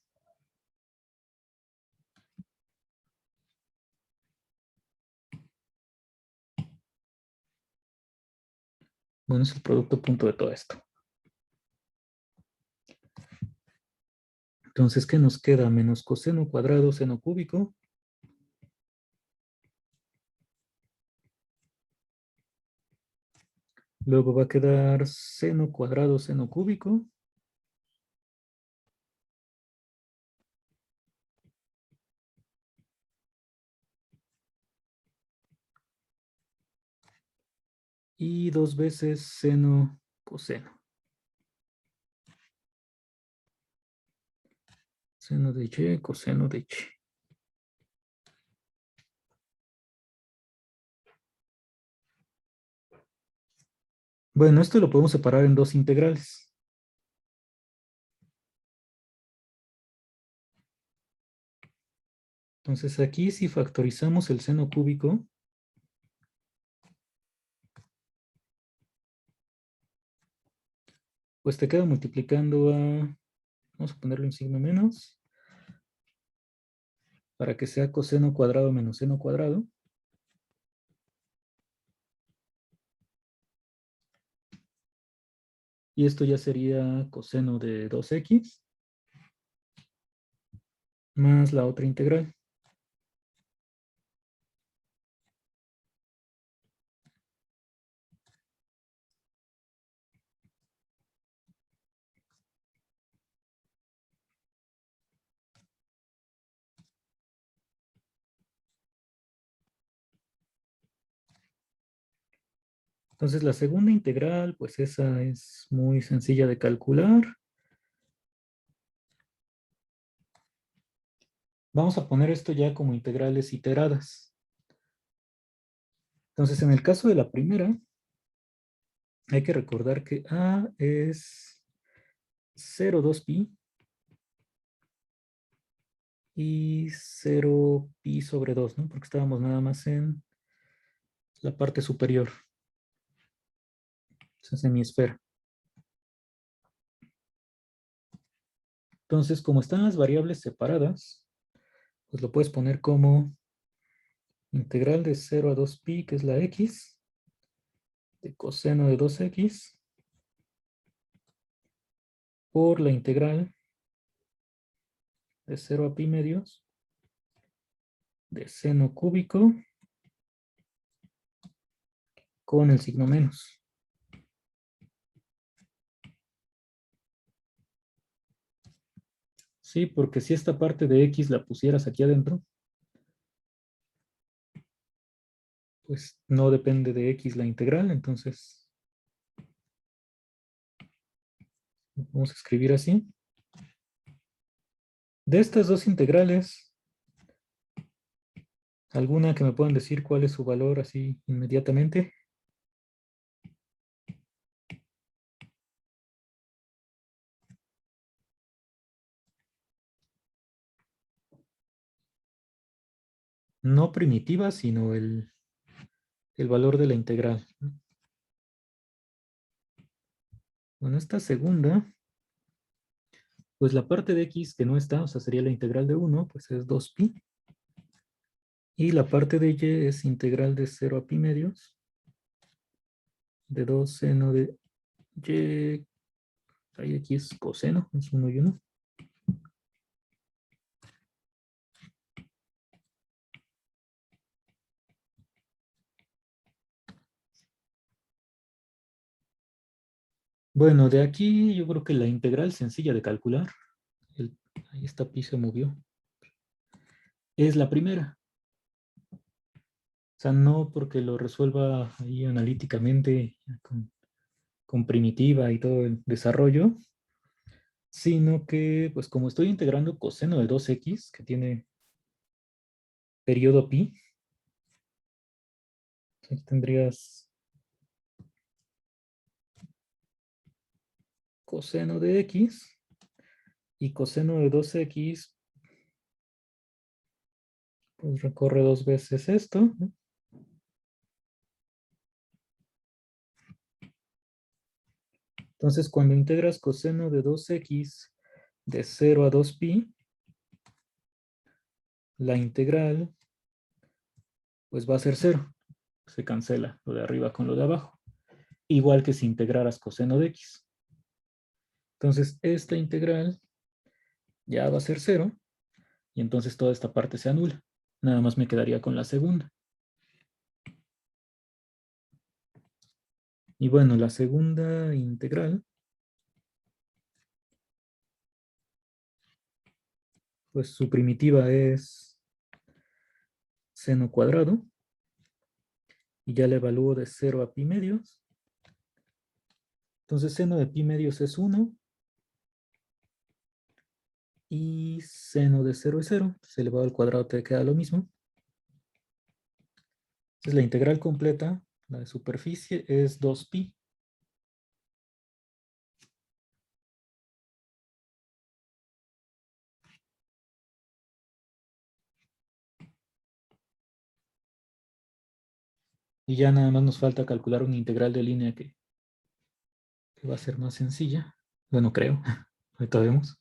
Bueno, es el producto punto de todo esto. Entonces, ¿qué nos queda? Menos coseno cuadrado seno cúbico. Luego va a quedar seno cuadrado seno cúbico. Y 2 veces seno coseno. Seno de y, coseno de y. Bueno, esto lo podemos separar en dos integrales. Entonces aquí si factorizamos el seno cúbico, pues te queda multiplicando a, vamos a ponerle un signo menos, para que sea coseno cuadrado menos seno cuadrado. Y esto ya sería coseno de 2x más la otra integral. Entonces la segunda integral, pues esa es muy sencilla de calcular. Vamos a poner esto ya como integrales iteradas. Entonces en el caso de la primera, hay que recordar que A es 0,2pi y 0pi sobre 2, ¿no? Porque estábamos nada más en la parte superior. Esa es mi esfera. Entonces, como están las variables separadas, pues lo puedes poner como integral de 0 a 2pi, que es la x, de coseno de 2x, por la integral de 0 a pi medios, de seno cúbico, con el signo menos. Sí, porque si esta parte de x la pusieras aquí adentro, pues no depende de x la integral, entonces lo vamos a escribir así. De estas dos integrales, ¿alguna que me puedan decir cuál es su valor así inmediatamente? No primitiva, sino el valor de la integral. Bueno, esta segunda, pues la parte de x que no está, o sea, sería la integral de 1, pues es 2pi. Y la parte de y es integral de 0 a pi medios, de 2 seno de y, ahí aquí es coseno, es 1 y 1. Bueno, de aquí yo creo que la integral sencilla de calcular, ahí está pi se movió, es la primera. O sea, no porque lo resuelva ahí analíticamente con primitiva y todo el desarrollo, sino que, pues como estoy integrando coseno de 2x, que tiene periodo pi, aquí tendrías coseno de x y coseno de 2x, pues recorre dos veces esto, ¿no? Entonces, cuando integras coseno de 2x de 0 a 2pi, la integral pues va a ser 0. Se cancela lo de arriba con lo de abajo. Igual que si integraras coseno de x. Entonces, esta integral ya va a ser 0 y entonces toda esta parte se anula. Nada más me quedaría con la segunda. Y bueno, la segunda integral, pues su primitiva es seno cuadrado. Y ya la evalúo de 0 a pi medios. Entonces, seno de pi medios es 1. Y seno de 0 es 0. Se elevado al cuadrado te queda lo mismo. Entonces, la integral completa, la de superficie, es 2pi. Y ya nada más nos falta calcular una integral de línea que va a ser más sencilla. Bueno, creo. Ahorita vemos.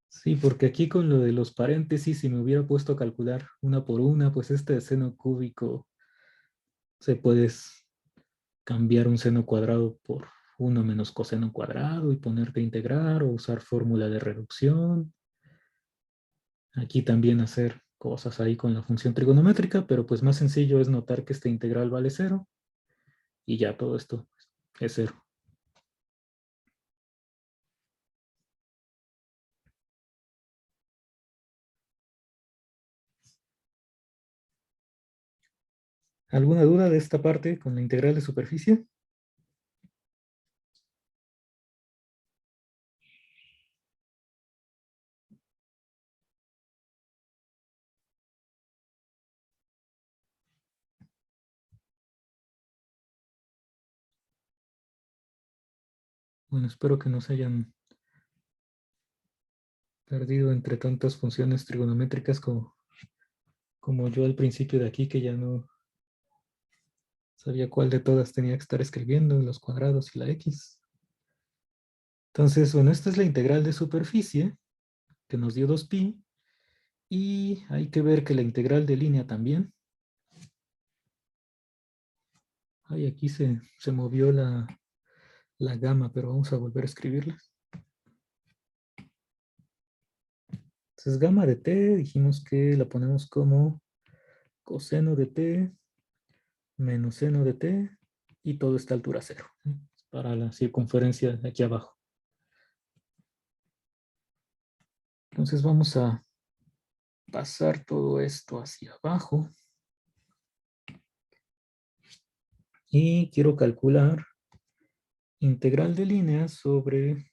Sí, porque aquí con lo de los paréntesis, si me hubiera puesto a calcular una por una, pues este seno cúbico se puede cambiar un seno cuadrado por 1 menos coseno cuadrado y ponerte a integrar o usar fórmula de reducción. Aquí también hacer cosas ahí con la función trigonométrica, pero pues más sencillo es notar que esta integral vale 0 y ya todo esto es 0. ¿Alguna duda de esta parte con la integral de superficie? Bueno, espero que no se hayan perdido entre tantas funciones trigonométricas como yo al principio de aquí, que ya no sabía cuál de todas tenía que estar escribiendo, los cuadrados y la x. Entonces, bueno, esta es la integral de superficie, que nos dio 2pi, y hay que ver que la integral de línea también. Ay, aquí se movió la gama, pero vamos a volver a escribirla. Entonces, gamma de t, dijimos que la ponemos como coseno de t menos seno de t, y todo está a altura 0, ¿no? Para la circunferencia de aquí abajo. Entonces vamos a pasar todo esto hacia abajo. Y quiero calcular integral de línea sobre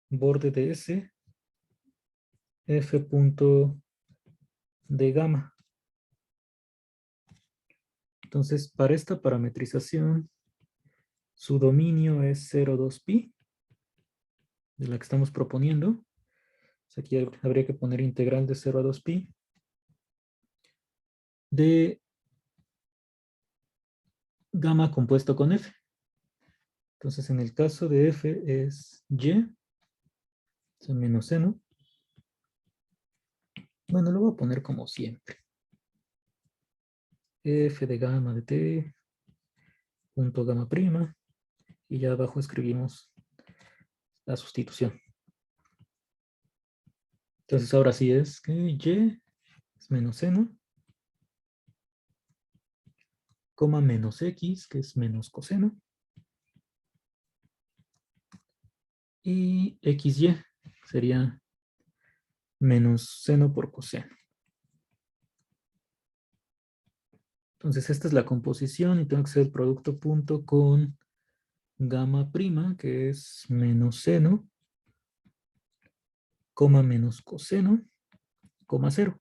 borde de S, f punto de gamma. Entonces, para esta parametrización, su dominio es 0,2pi, de la que estamos proponiendo. Aquí habría que poner integral de 0 a 2pi de gamma compuesto con f. Entonces, en el caso de f es y, o sea, menos seno. Bueno, lo voy a poner como siempre. F de gamma de t, punto gamma prima, y ya abajo escribimos la sustitución. Entonces, ahora sí es que y es menos seno, coma menos x, que es menos coseno, y xy sería menos seno por coseno. Entonces, esta es la composición y tengo que hacer el producto punto con gamma prima, que es menos seno, coma menos coseno, coma 0.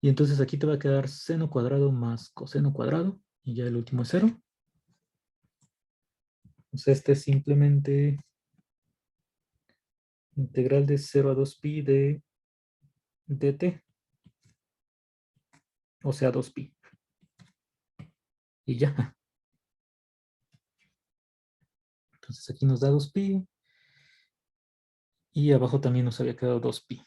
Y entonces aquí te va a quedar seno cuadrado más coseno cuadrado, y ya el último es 0. Entonces, este es simplemente integral de 0 a 2pi de dt, o sea, 2pi. y ya. Entonces aquí nos da 2pi y abajo también nos había quedado 2pi.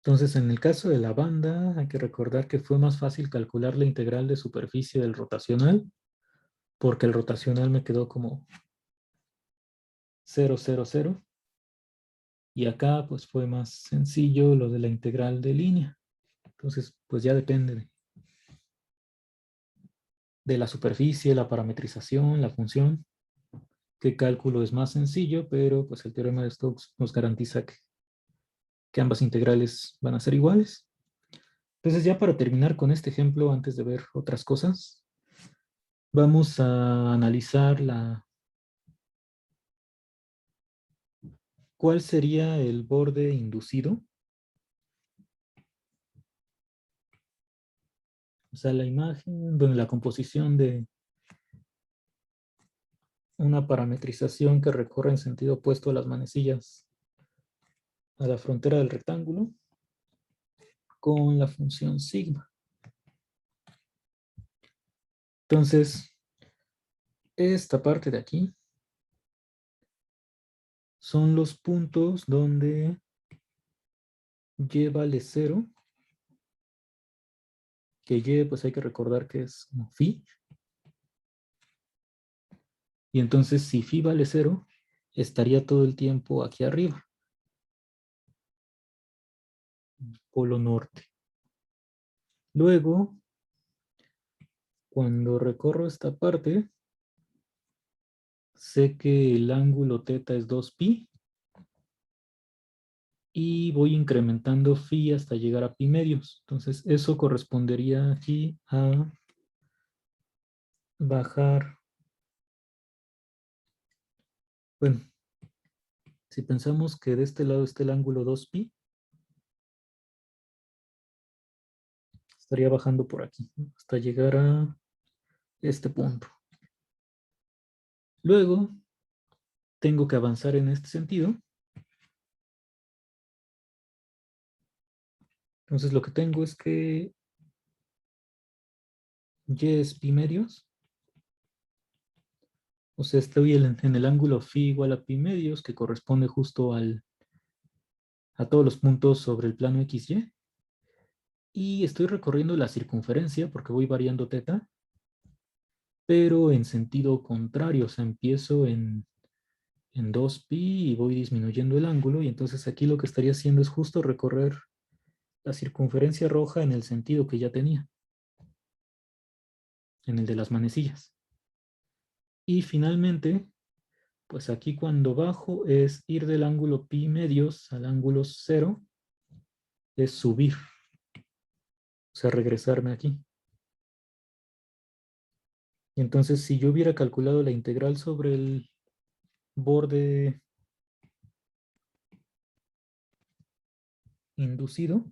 Entonces, en el caso de la banda, hay que recordar que fue más fácil calcular la integral de superficie del rotacional, porque el rotacional me quedó como 0, 0, 0. Y acá, pues, fue más sencillo lo de la integral de línea. Entonces, pues ya depende de la superficie, la parametrización, la función, qué cálculo es más sencillo, pero pues el teorema de Stokes nos garantiza que ambas integrales van a ser iguales. Entonces, ya para terminar con este ejemplo, antes de ver otras cosas, vamos a analizar cuál sería el borde inducido. O sea, la imagen, bueno, la composición de una parametrización que recorre en sentido opuesto a las manecillas a la frontera del rectángulo con la función sigma. Entonces, esta parte de aquí son los puntos donde y vale 0, que y pues hay que recordar que es como phi, y entonces si phi vale 0, estaría todo el tiempo aquí arriba, polo norte. Luego, cuando recorro esta parte, sé que el ángulo θ es 2pi, y voy incrementando phi hasta llegar a pi medios. Entonces, eso correspondería aquí a bajar. Bueno, si pensamos que de este lado está el ángulo 2pi, estaría bajando por aquí, ¿no? Hasta llegar a este punto. Luego, tengo que avanzar en este sentido. Entonces, lo que tengo es que y es pi medios. O sea, estoy en el ángulo phi igual a pi medios, que corresponde justo a todos los puntos sobre el plano XY. Y estoy recorriendo la circunferencia porque voy variando θ, pero en sentido contrario. O sea, empiezo en 2pi y voy disminuyendo el ángulo. Y entonces aquí lo que estaría haciendo es justo recorrer la circunferencia roja en el sentido que ya tenía, en el de las manecillas. Y finalmente, pues aquí cuando bajo es ir del ángulo pi medios al ángulo 0, es subir, o sea, regresarme aquí. Y entonces si yo hubiera calculado la integral sobre el borde inducido,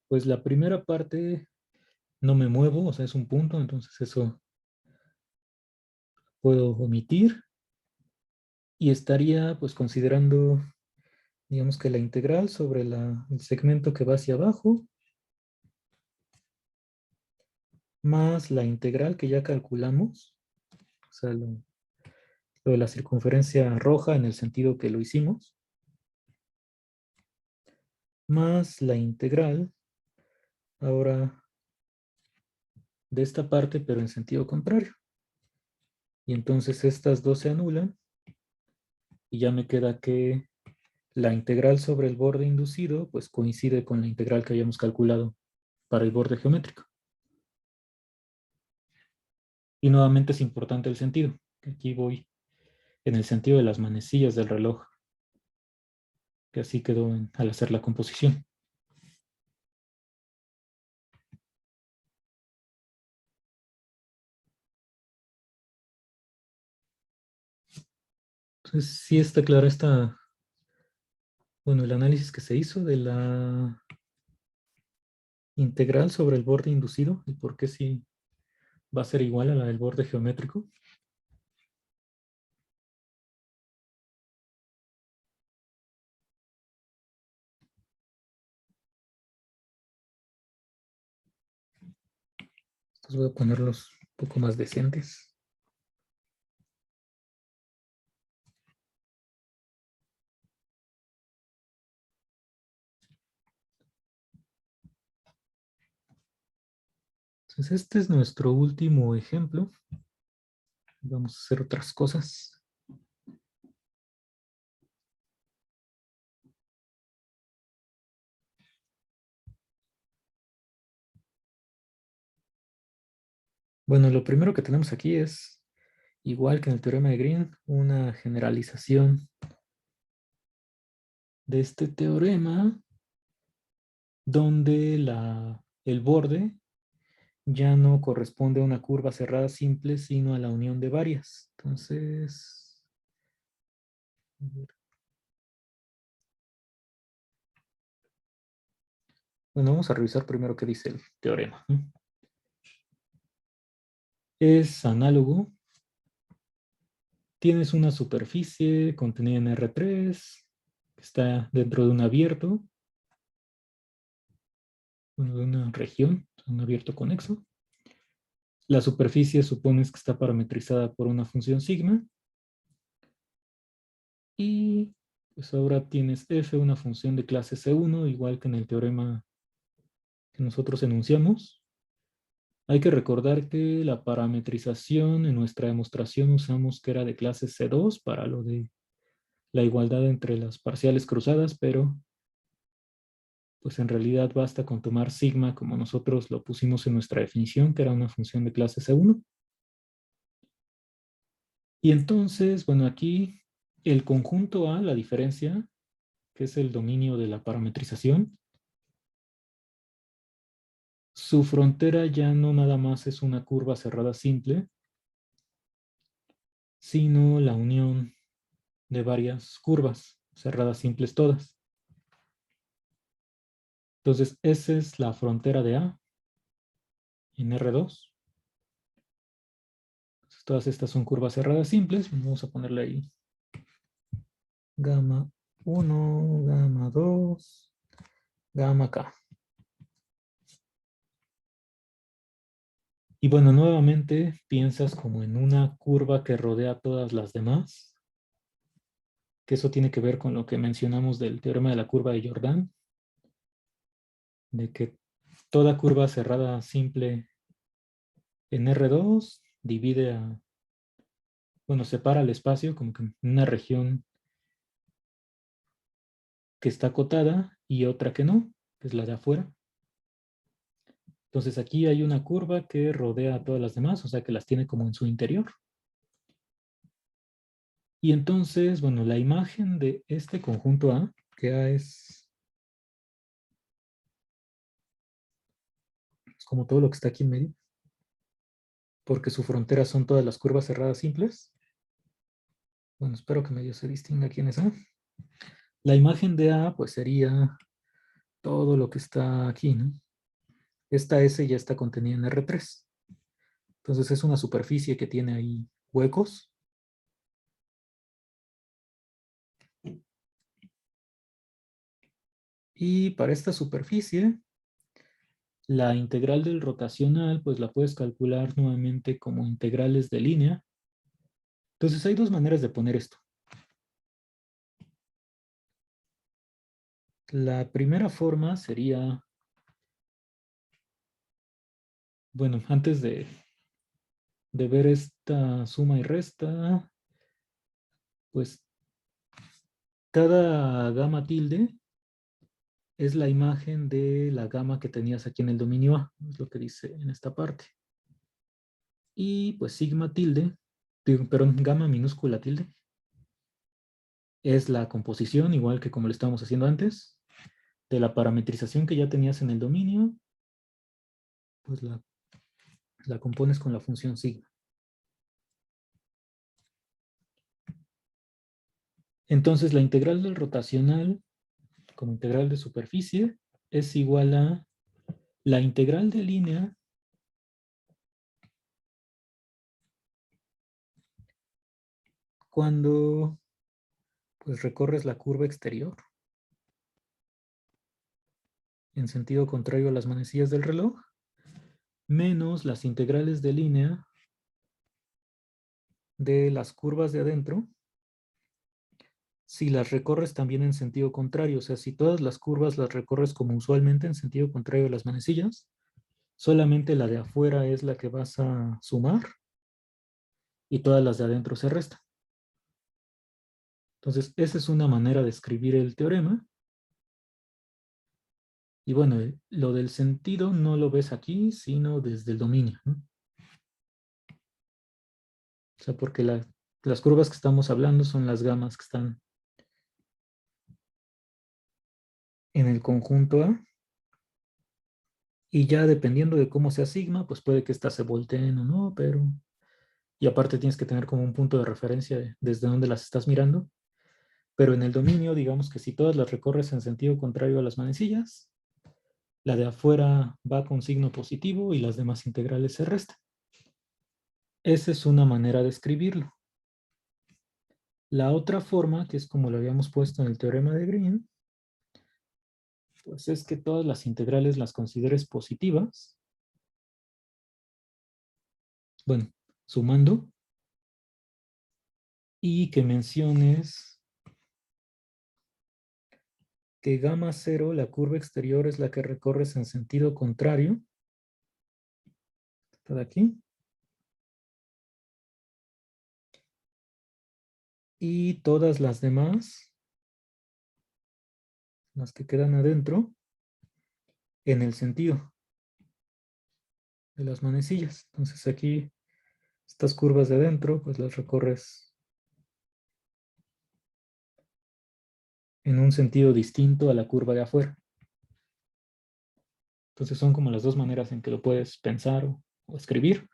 pues la primera parte no me muevo, o sea, es un punto, entonces eso puedo omitir. Y estaría pues considerando, digamos que la integral sobre el segmento que va hacia abajo, más la integral que ya calculamos, o sea, lo de la circunferencia roja en el sentido que lo hicimos, más la integral ahora de esta parte, pero en sentido contrario. Y entonces estas dos se anulan y ya me queda que la integral sobre el borde inducido pues coincide con la integral que habíamos calculado para el borde geométrico. Y nuevamente es importante el sentido, que aquí voy en el sentido de las manecillas del reloj, que así quedó al hacer la composición. Entonces sí está clara bueno, el análisis que se hizo integral sobre el borde inducido y por qué si va a ser igual a la del borde geométrico. Entonces voy a ponerlos un poco más decentes. Entonces este es nuestro último ejemplo. Vamos a hacer otras cosas. Bueno, lo primero que tenemos aquí es, igual que en el teorema de Green, una generalización de este teorema donde el borde ya no corresponde a una curva cerrada simple, sino a la unión de varias. Entonces, bueno, vamos a revisar primero qué dice el teorema. Es análogo. Tienes una superficie contenida en R3, que está dentro de un abierto, bueno, de una región, un abierto conexo. La superficie supones que está parametrizada por una función sigma. Y pues ahora tienes f, una función de clase C1, igual que en el teorema que nosotros enunciamos. Hay que recordar que la parametrización en nuestra demostración usamos que era de clase C2 para lo de la igualdad entre las parciales cruzadas, pero pues en realidad basta con tomar sigma como nosotros lo pusimos en nuestra definición, que era una función de clase C1. Y entonces, bueno, aquí el conjunto A, la diferencia, que es el dominio de la parametrización, su frontera ya no nada más es una curva cerrada simple, sino la unión de varias curvas cerradas simples todas. Entonces, esa es la frontera de A en R2. Entonces, todas estas son curvas cerradas simples. Vamos a ponerle ahí gamma 1, gamma 2, gamma K. Y bueno, nuevamente piensas como en una curva que rodea todas las demás, que eso tiene que ver con lo que mencionamos del teorema de la curva de Jordan, de que toda curva cerrada simple en R2 divide bueno, separa el espacio como que en una región que está acotada y otra que no, que es la de afuera. Entonces aquí hay una curva que rodea a todas las demás, o sea que las tiene como en su interior. Y entonces, bueno, la imagen de este conjunto A, que A es como todo lo que está aquí en medio, porque su frontera son todas las curvas cerradas simples. Bueno, espero que medio se distinga quién es A. La imagen de A, pues sería todo lo que está aquí, ¿no? Esta S ya está contenida en R3. Entonces es una superficie que tiene ahí huecos. Y para esta superficie, la integral del rotacional, pues la puedes calcular nuevamente como integrales de línea. Entonces hay dos maneras de poner esto. La primera forma sería, bueno, antes de ver esta suma y resta, pues cada gamma tilde es la imagen de la gamma que tenías aquí en el dominio A, es lo que dice en esta parte. Y pues sigma tilde, perdón, gamma minúscula tilde, es la composición, igual que como lo estábamos haciendo antes, de la parametrización que ya tenías en el dominio, pues la compones con la función sigma. Entonces la integral del rotacional como integral de superficie es igual a La integral de línea cuando pues recorres la curva exterior en sentido contrario a las manecillas del reloj, menos las integrales de línea de las curvas de adentro si las recorres también en sentido contrario. O sea, si todas las curvas las recorres como usualmente en sentido contrario a las manecillas, solamente la de afuera es la que vas a sumar y todas las de adentro se restan. Entonces, esa es una manera de escribir el teorema. Y bueno, lo del sentido no lo ves aquí, sino desde el dominio, ¿no? O sea, porque las curvas que estamos hablando son las gamas que están en el conjunto A. Y ya dependiendo de cómo sea sigma, pues puede que estas se volteen o no, pero... Y aparte tienes que tener como un punto de referencia desde donde las estás mirando. Pero en el dominio, digamos que si todas las recorres en sentido contrario a las manecillas, la de afuera va con signo positivo y las demás integrales se restan. Esa es una manera de escribirlo. La otra forma, que es como lo habíamos puesto en el teorema de Green, pues es que todas las integrales las consideres positivas. Bueno, sumando. Y que menciones que gamma 0, la curva exterior, es la que recorres en sentido contrario. Está de aquí. Y todas las demás, las que quedan adentro, en el sentido de las manecillas. Entonces aquí, estas curvas de adentro, pues las recorres en un sentido distinto a la curva de afuera. Entonces son como las dos maneras en que lo puedes pensar o escribir.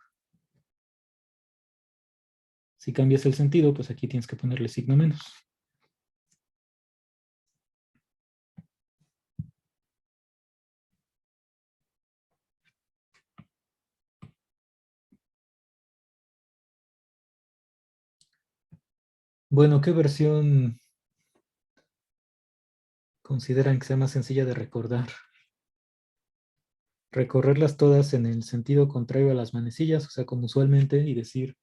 Si cambias el sentido, pues aquí tienes que ponerle signo menos. Bueno, ¿qué versión consideran que sea más sencilla de recordar? Recorrerlas todas en el sentido contrario a las manecillas, o sea, como usualmente, y decir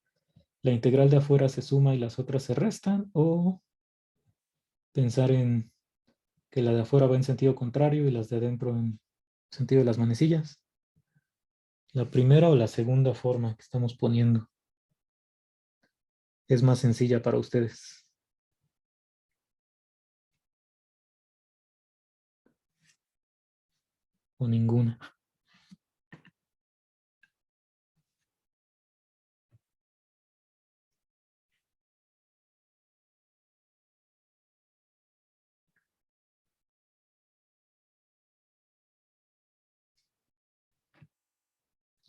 la integral de afuera se suma y las otras se restan, o pensar en que la de afuera va en sentido contrario y las de adentro en sentido de las manecillas. La primera o la segunda forma que estamos poniendo es más sencilla para ustedes. O ninguna.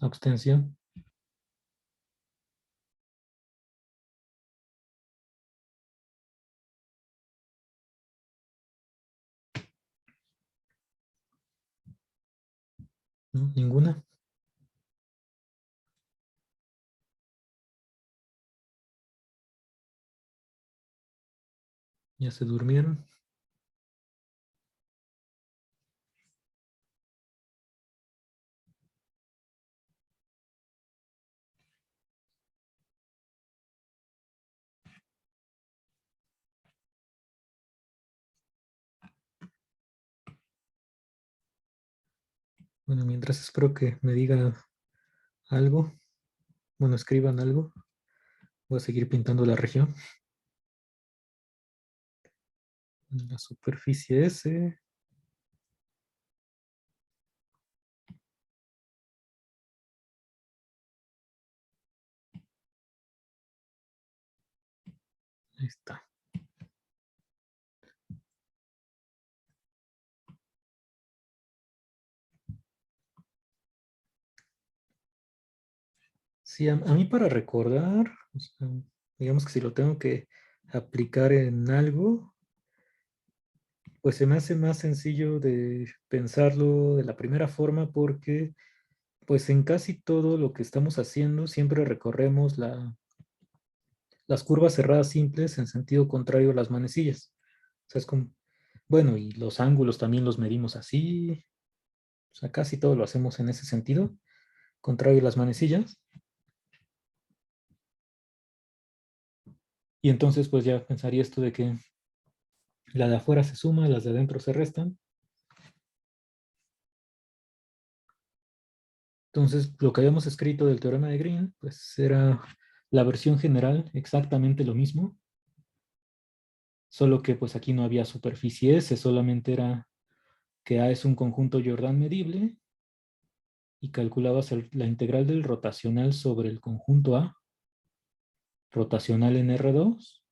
Abstención. ¿No? Ninguna. Ya se durmieron. Bueno, mientras espero que me diga algo. Bueno, escriban algo. Voy a seguir pintando la región. La superficie S. Ahí está. Sí, a mí para recordar, o sea, digamos que si lo tengo que aplicar en algo, Pues se me hace más sencillo de pensarlo de la primera forma porque pues en casi todo lo que estamos haciendo siempre recorremos las curvas cerradas simples en sentido contrario a las manecillas. O sea, es como, bueno, y los ángulos también los medimos así. O sea, casi todo lo hacemos en ese sentido, contrario a las manecillas. Y entonces pues ya pensaría esto de que la de afuera se suma, las de adentro se restan. Entonces, lo que habíamos escrito del teorema de Green, pues era la versión general, exactamente lo mismo, solo que pues aquí no había superficie S, solamente era que A es un conjunto Jordan medible y calculabas la integral del rotacional sobre el conjunto A, rotacional en R2,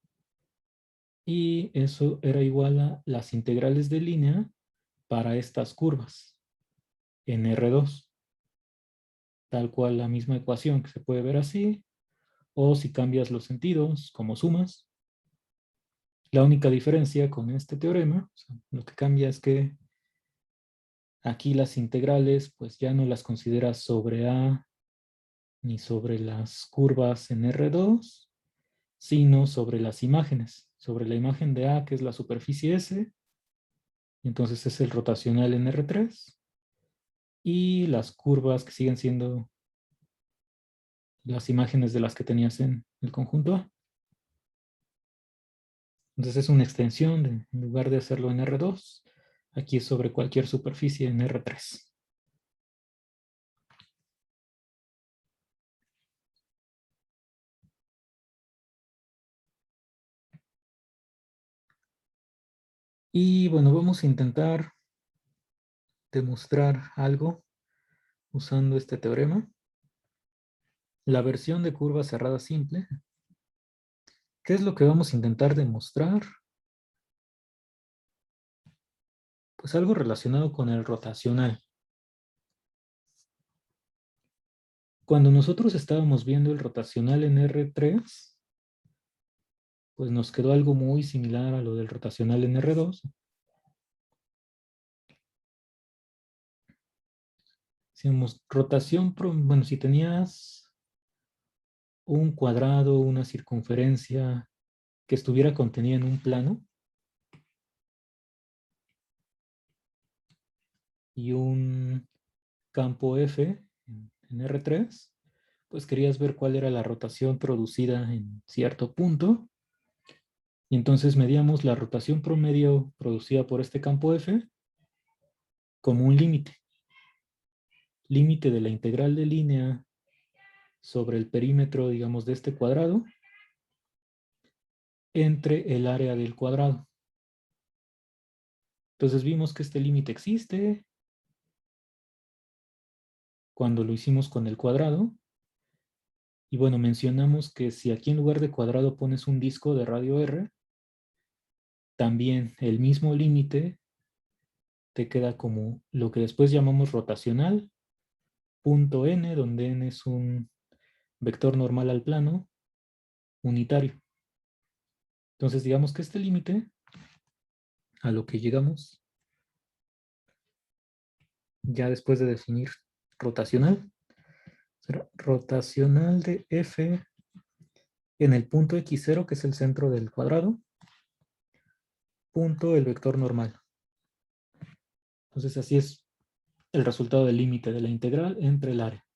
y eso era igual a las integrales de línea para estas curvas en R2, tal cual la misma ecuación que se puede ver así, o si cambias los sentidos como sumas. La única diferencia con este teorema, o sea, lo que cambia es que aquí las integrales pues ya no las consideras sobre A ni sobre las curvas en R2, sino sobre las imágenes, sobre la imagen de A que es la superficie S, y entonces es el rotacional en R3, y las curvas que siguen siendo las imágenes de las que tenías en el conjunto A. Entonces es una extensión, en lugar de hacerlo en R2, aquí es sobre cualquier superficie en R3. Y bueno, vamos a intentar demostrar algo usando este teorema. La versión de curva cerrada simple. ¿Qué es lo que vamos a intentar demostrar? Pues algo relacionado con el rotacional. Cuando nosotros estábamos viendo el rotacional en R3, pues nos quedó algo muy similar a lo del rotacional en R2. Decíamos, rotación, bueno, si tenías un cuadrado, una circunferencia que estuviera contenida en un plano y un campo F en R3, pues querías ver cuál era la rotación producida en cierto punto. Y entonces medíamos la rotación promedio producida por este campo F como un límite. Límite de la integral de línea sobre el perímetro, digamos, de este cuadrado entre el área del cuadrado. Entonces vimos que este límite existe cuando lo hicimos con el cuadrado. Y bueno, mencionamos que si aquí en lugar de cuadrado pones un disco de radio R, también el mismo límite te queda como lo que después llamamos rotacional, punto n, donde n es un vector normal al plano unitario. Entonces digamos que este límite a lo que llegamos ya después de definir rotacional será rotacional de f en el punto x0, que es el centro del cuadrado, punto el vector normal. Entonces así es el resultado del límite de la integral entre el área.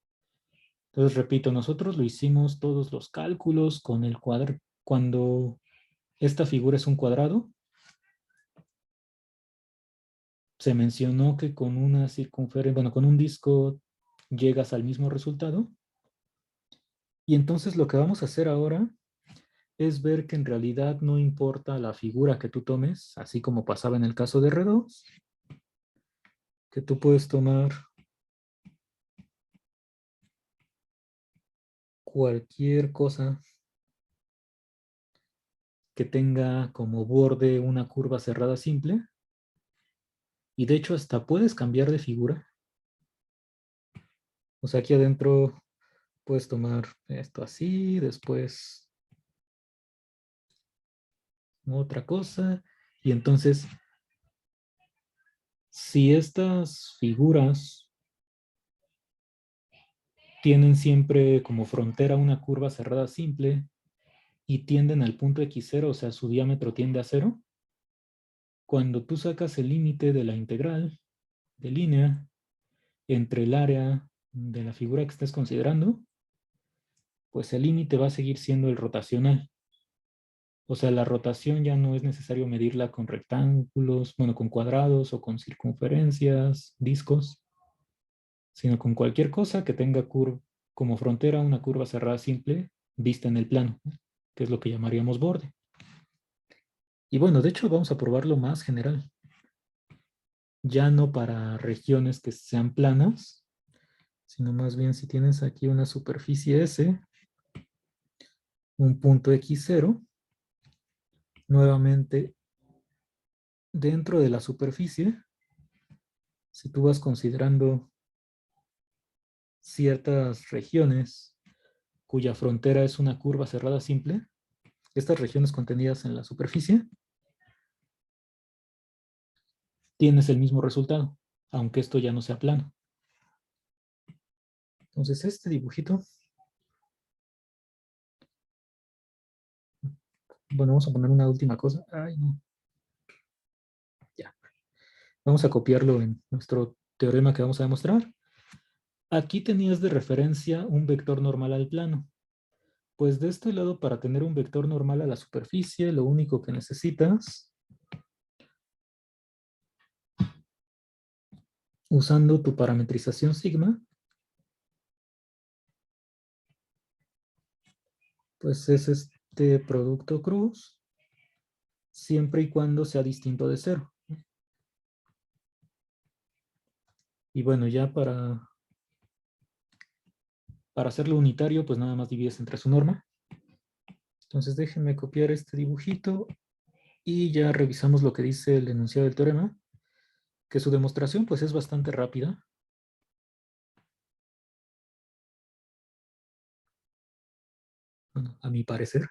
Entonces repito, nosotros lo hicimos todos los cálculos con el cuadrado. Cuando esta figura es un cuadrado, se mencionó que con una circunferencia, bueno, con un disco llegas al mismo resultado. Y entonces lo que vamos a hacer ahora es ver que en realidad no importa la figura que tú tomes, así como pasaba en el caso de R2, que tú puedes tomar cualquier cosa que tenga como borde una curva cerrada simple. Y de hecho hasta puedes cambiar de figura. O sea, aquí adentro puedes tomar esto así, después otra cosa. Y entonces Si estas figuras tienen siempre como frontera una curva cerrada simple y tienden al punto x0, o sea, su diámetro tiende a cero, cuando tú sacas el límite de la integral de línea entre el área de la figura que estés considerando, pues el límite va a seguir siendo el rotacional. O sea, la rotación ya no es necesario medirla con rectángulos, bueno, con cuadrados o con circunferencias, discos, sino con cualquier cosa que tenga como frontera una curva cerrada simple vista en el plano, ¿no? Que es lo que llamaríamos borde. Y bueno, de hecho vamos a probarlo más general, ya no para regiones que sean planas, sino más bien si tienes aquí una superficie S, un punto X0, nuevamente dentro de la superficie, si tú vas considerando ciertas regiones cuya frontera es una curva cerrada simple, estas regiones contenidas en la superficie, tienes el mismo resultado, aunque esto ya no sea plano. Entonces este dibujito, bueno, vamos a poner una última cosa. Ay, no. Ya. Vamos a copiarlo en nuestro teorema que vamos a demostrar. Aquí tenías de referencia un vector normal al plano. Pues de este lado, para tener un vector normal a la superficie, lo único que necesitas, usando tu parametrización sigma, pues es este producto cruz, siempre y cuando sea distinto de cero. Y bueno, ya para hacerlo unitario, pues nada más divides entre su norma. Entonces déjenme copiar este dibujito y ya revisamos lo que dice el enunciado del teorema, que su demostración pues es bastante rápida. Bueno, a mi parecer.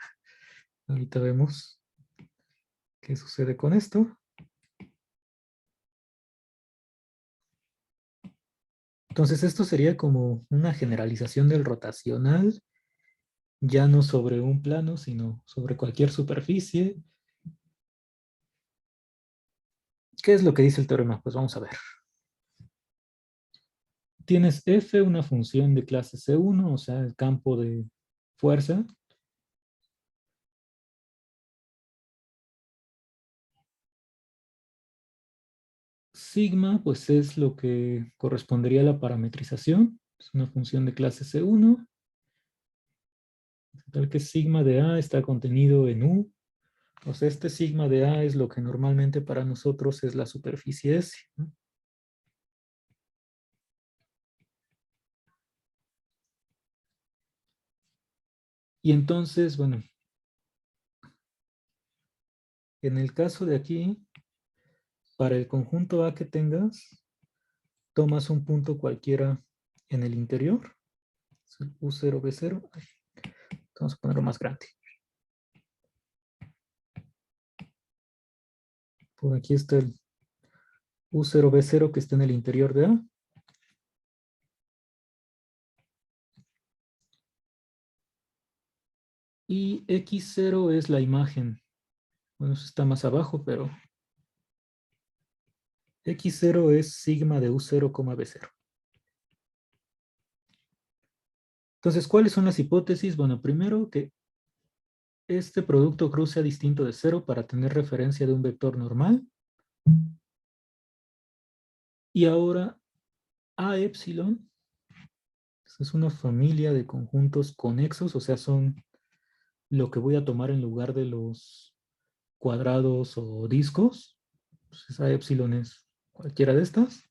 Ahorita vemos qué sucede con esto. Entonces esto sería como una generalización del rotacional, ya no sobre un plano, sino sobre cualquier superficie. ¿Qué es lo que dice el teorema? Pues vamos a ver. Tienes F, una función de clase C1, o sea, el campo de fuerza. Sigma, pues es lo que correspondería a la parametrización. Es una función de clase C1. Tal que sigma de A está contenido en U. O sea, este sigma de A es lo que normalmente para nosotros es la superficie S, ¿no? Y entonces, bueno, en el caso de aquí, para el conjunto A que tengas, tomas un punto cualquiera en el interior. Es el U0, B0. Ay, vamos a ponerlo más grande. Por aquí está el U0, B0 que está en el interior de A. Y X0 es la imagen. Bueno, eso está más abajo, pero X0 es sigma de U0, B0. Entonces, ¿cuáles son las hipótesis? Bueno, primero que este producto cruz sea distinto de cero para tener referencia de un vector normal. Y ahora A epsilon es una familia de conjuntos conexos, o sea, son lo que voy a tomar en lugar de los cuadrados o discos. Entonces, A epsilon es cualquiera de estas.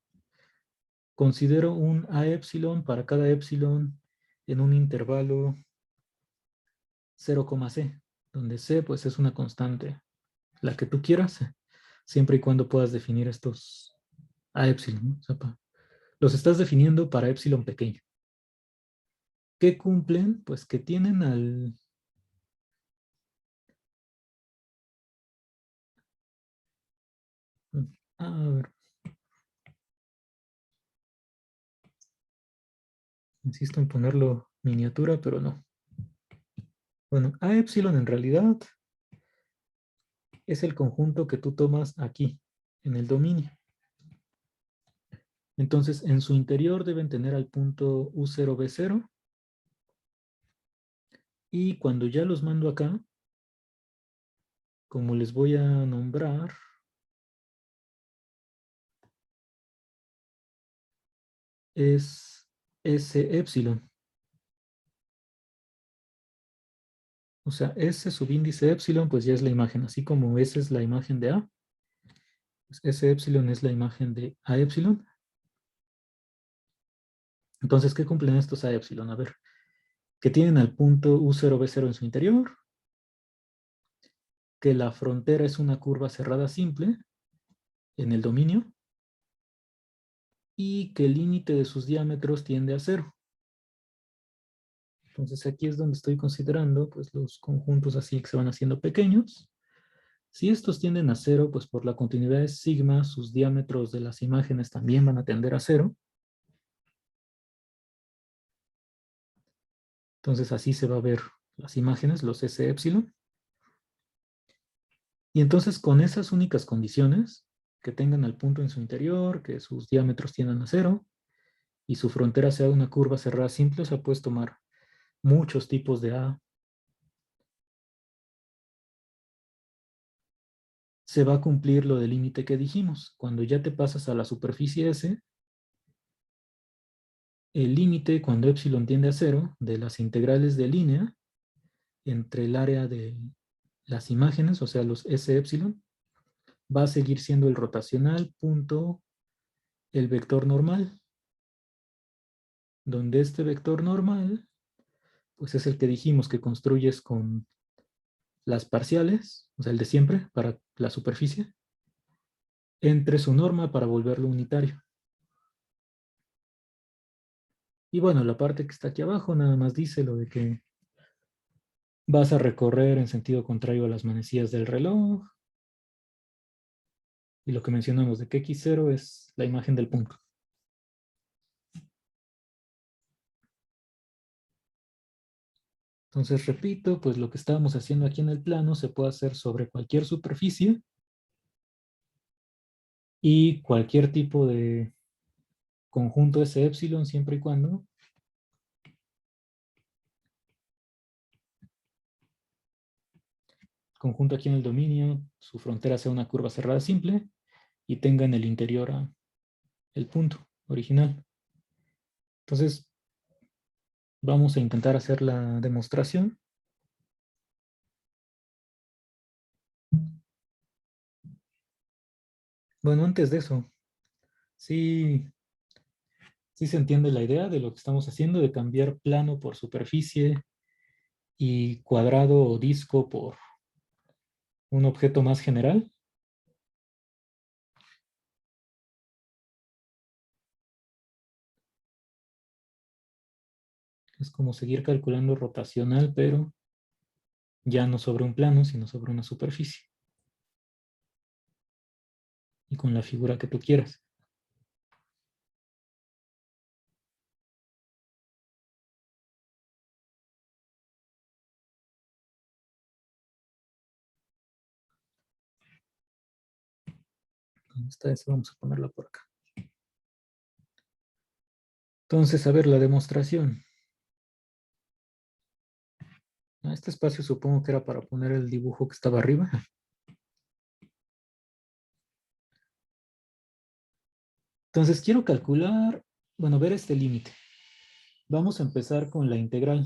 Considero un A epsilon para cada epsilon en un intervalo 0,c, donde c pues es una constante, la que tú quieras, siempre y cuando puedas definir estos A epsilon, ¿no? O sea, los estás definiendo para epsilon pequeño. ¿Qué cumplen? Pues que tienen al... A ver, Insisto en ponerlo miniatura, pero no. Bueno, A epsilon en realidad es el conjunto que tú tomas aquí, en el dominio. Entonces, en su interior deben tener al punto U0, B0. Y cuando ya los mando acá, como les voy a nombrar, es S epsilon. O sea, S subíndice epsilon, pues ya es la imagen. Así como S es la imagen de A, pues S epsilon es la imagen de A epsilon. Entonces, ¿qué cumplen estos A epsilon? A ver, que tienen al punto U0, B0 en su interior, que la frontera es una curva cerrada simple en el dominio y que el límite de sus diámetros tiende a cero. Entonces aquí es donde estoy considerando pues los conjuntos así que se van haciendo pequeños. Si estos tienden a cero, pues por la continuidad de sigma, sus diámetros de las imágenes también van a tender a cero. Entonces así se va a ver las imágenes, los S epsilon. Y entonces con esas únicas condiciones, que tengan al punto en su interior, que sus diámetros tiendan a cero, y su frontera sea una curva cerrada simple, o sea, puedes tomar muchos tipos de A, se va a cumplir lo del límite que dijimos. Cuando ya te pasas a la superficie S, el límite cuando epsilon tiende a cero de las integrales de línea entre el área de las imágenes, o sea, los S epsilon, va a seguir siendo el rotacional punto el vector normal, donde este vector normal, pues es el que dijimos que construyes con las parciales, o sea, el de siempre para la superficie, entre su norma para volverlo unitario. Y bueno, la parte que está aquí abajo nada más dice lo de que vas a recorrer en sentido contrario a las manecillas del reloj. Y lo que mencionamos de que X0 es la imagen del punto. Entonces, repito, pues lo que estábamos haciendo aquí en el plano se puede hacer sobre cualquier superficie y cualquier tipo de conjunto S epsilon siempre y cuando el conjunto aquí en el dominio, su frontera sea una curva cerrada simple y tenga en el interior el punto original. Entonces, vamos a intentar hacer la demostración. Bueno, antes de eso, sí, sí se entiende la idea de lo que estamos haciendo, de cambiar plano por superficie y cuadrado o disco por un objeto más general. Es como seguir calculando rotacional, pero ya no sobre un plano, sino sobre una superficie. Y con la figura que tú quieras. Con esta S vamos a ponerla por acá. Entonces, a ver, la demostración. Este espacio supongo que era para poner el dibujo que estaba arriba. Entonces, quiero calcular, bueno, ver este límite. Vamos a empezar con la integral.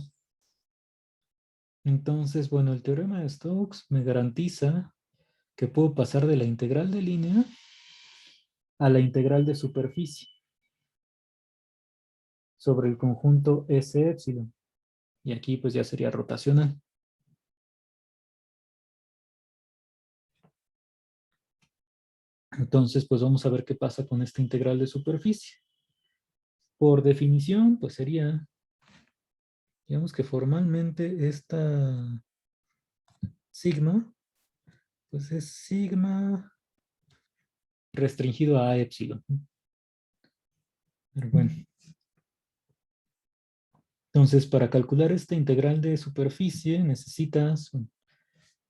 Entonces, bueno, el teorema de Stokes me garantiza que puedo pasar de la integral de línea a la integral de superficie sobre el conjunto S epsilon. Y aquí pues ya sería rotacional. Entonces, pues vamos a ver qué pasa con esta integral de superficie. Por definición, pues sería, digamos que formalmente esta sigma, pues es sigma restringido a epsilon. Pero bueno, Entonces, para calcular esta integral de superficie necesitas, bueno,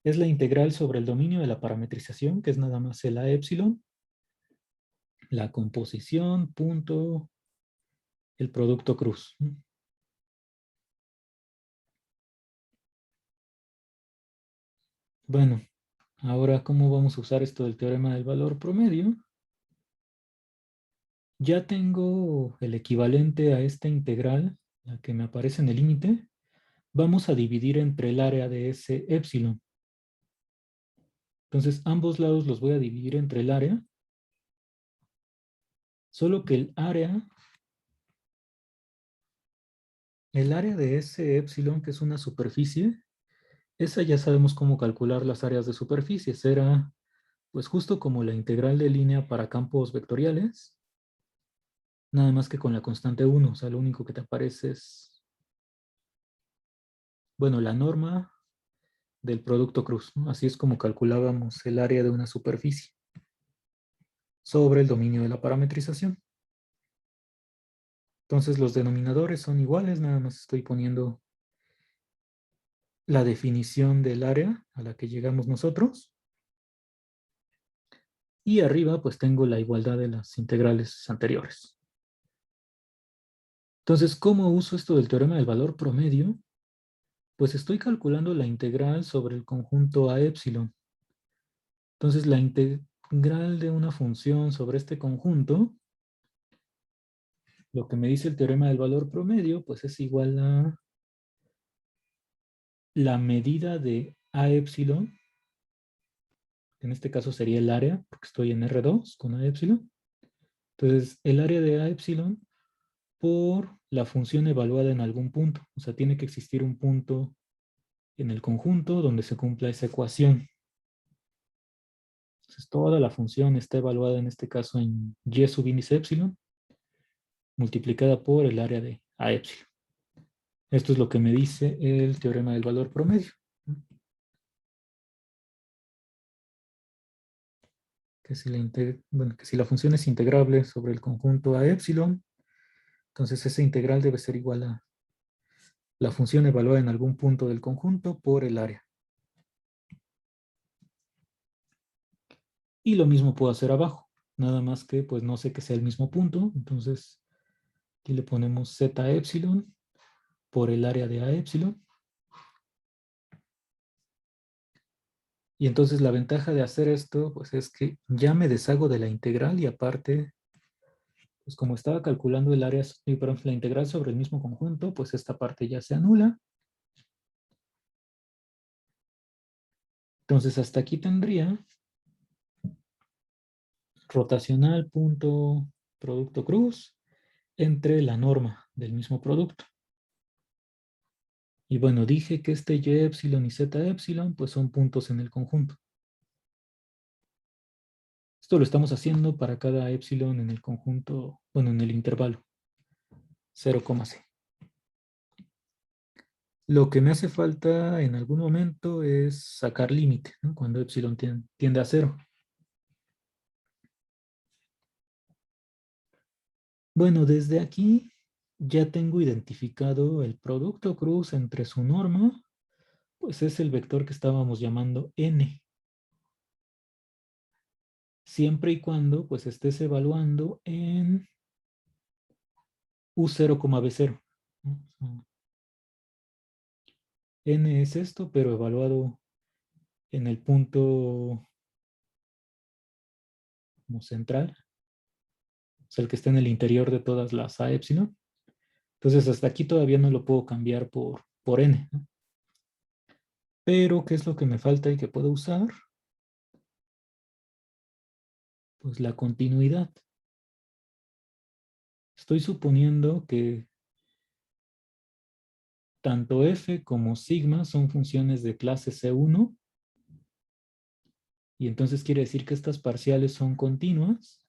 es la integral sobre el dominio de la parametrización, que es nada más el A epsilon, la composición, punto, el producto cruz. Bueno, ahora, ¿cómo vamos a usar esto del teorema del valor promedio? Ya tengo el equivalente a esta integral, la que me aparece en el límite. Vamos a dividir entre el área de ese epsilon. Entonces, ambos lados los voy a dividir entre solo que el área de ese epsilon, que es una superficie, esa ya sabemos cómo calcular las áreas de superficie. Será, pues justo como la integral de línea para campos vectoriales, nada más que con la constante 1. O sea, lo único que te aparece es, bueno, la norma del producto cruz, ¿no? Así es como calculábamos el área de una superficie sobre el dominio de la parametrización. Entonces los denominadores son iguales, nada más estoy poniendo la definición del área a la que llegamos nosotros. Y arriba pues tengo la igualdad de las integrales anteriores. Entonces, ¿cómo uso esto del teorema del valor promedio? Pues estoy calculando la integral sobre el conjunto a epsilon. Entonces, la integral de una función sobre este conjunto, lo que me dice el teorema del valor promedio, pues es igual a la medida de a epsilon, que en este caso sería el área, porque estoy en R2 con a epsilon. Entonces, el área de a epsilon por la función evaluada en algún punto. O sea, tiene que existir un punto en el conjunto donde se cumpla esa ecuación. Entonces, toda la función está evaluada en este caso en y subíndice epsilon multiplicada por el área de a epsilon. Esto es lo que me dice el teorema del valor promedio. Que si la función es integrable sobre el conjunto a epsilon, entonces esa integral debe ser igual a la función evaluada en algún punto del conjunto por el área. Y lo mismo puedo hacer abajo, nada más que pues no sé que sea el mismo punto, entonces aquí le ponemos z epsilon por el área de a epsilon. Y entonces la ventaja de hacer esto pues es que ya me deshago de la integral y aparte, pues como estaba calculando el área, perdón, la integral sobre el mismo conjunto, pues esta parte ya se anula. Entonces hasta aquí tendría rotacional punto producto cruz entre la norma del mismo producto. Y bueno, dije que este y epsilon y z epsilon pues son puntos en el conjunto. Esto lo estamos haciendo para cada epsilon en el conjunto, bueno, en el intervalo 0,c. Lo que me hace falta en algún momento es sacar límite, ¿no? Cuando epsilon tiende a 0. Bueno, desde aquí ya tengo identificado el producto cruz entre su norma, pues es el vector que estábamos llamando n. Siempre y cuando pues estés evaluando en U0, B0. ¿No? N es esto, pero evaluado en el punto como central, o sea, el que está en el interior de todas las A epsilon. Entonces, hasta aquí todavía no lo puedo cambiar por n, ¿no? Pero, ¿qué es lo que me falta y que puedo usar? Pues la continuidad. Estoy suponiendo que tanto f como sigma son funciones de clase C1, y entonces quiere decir que estas parciales son continuas,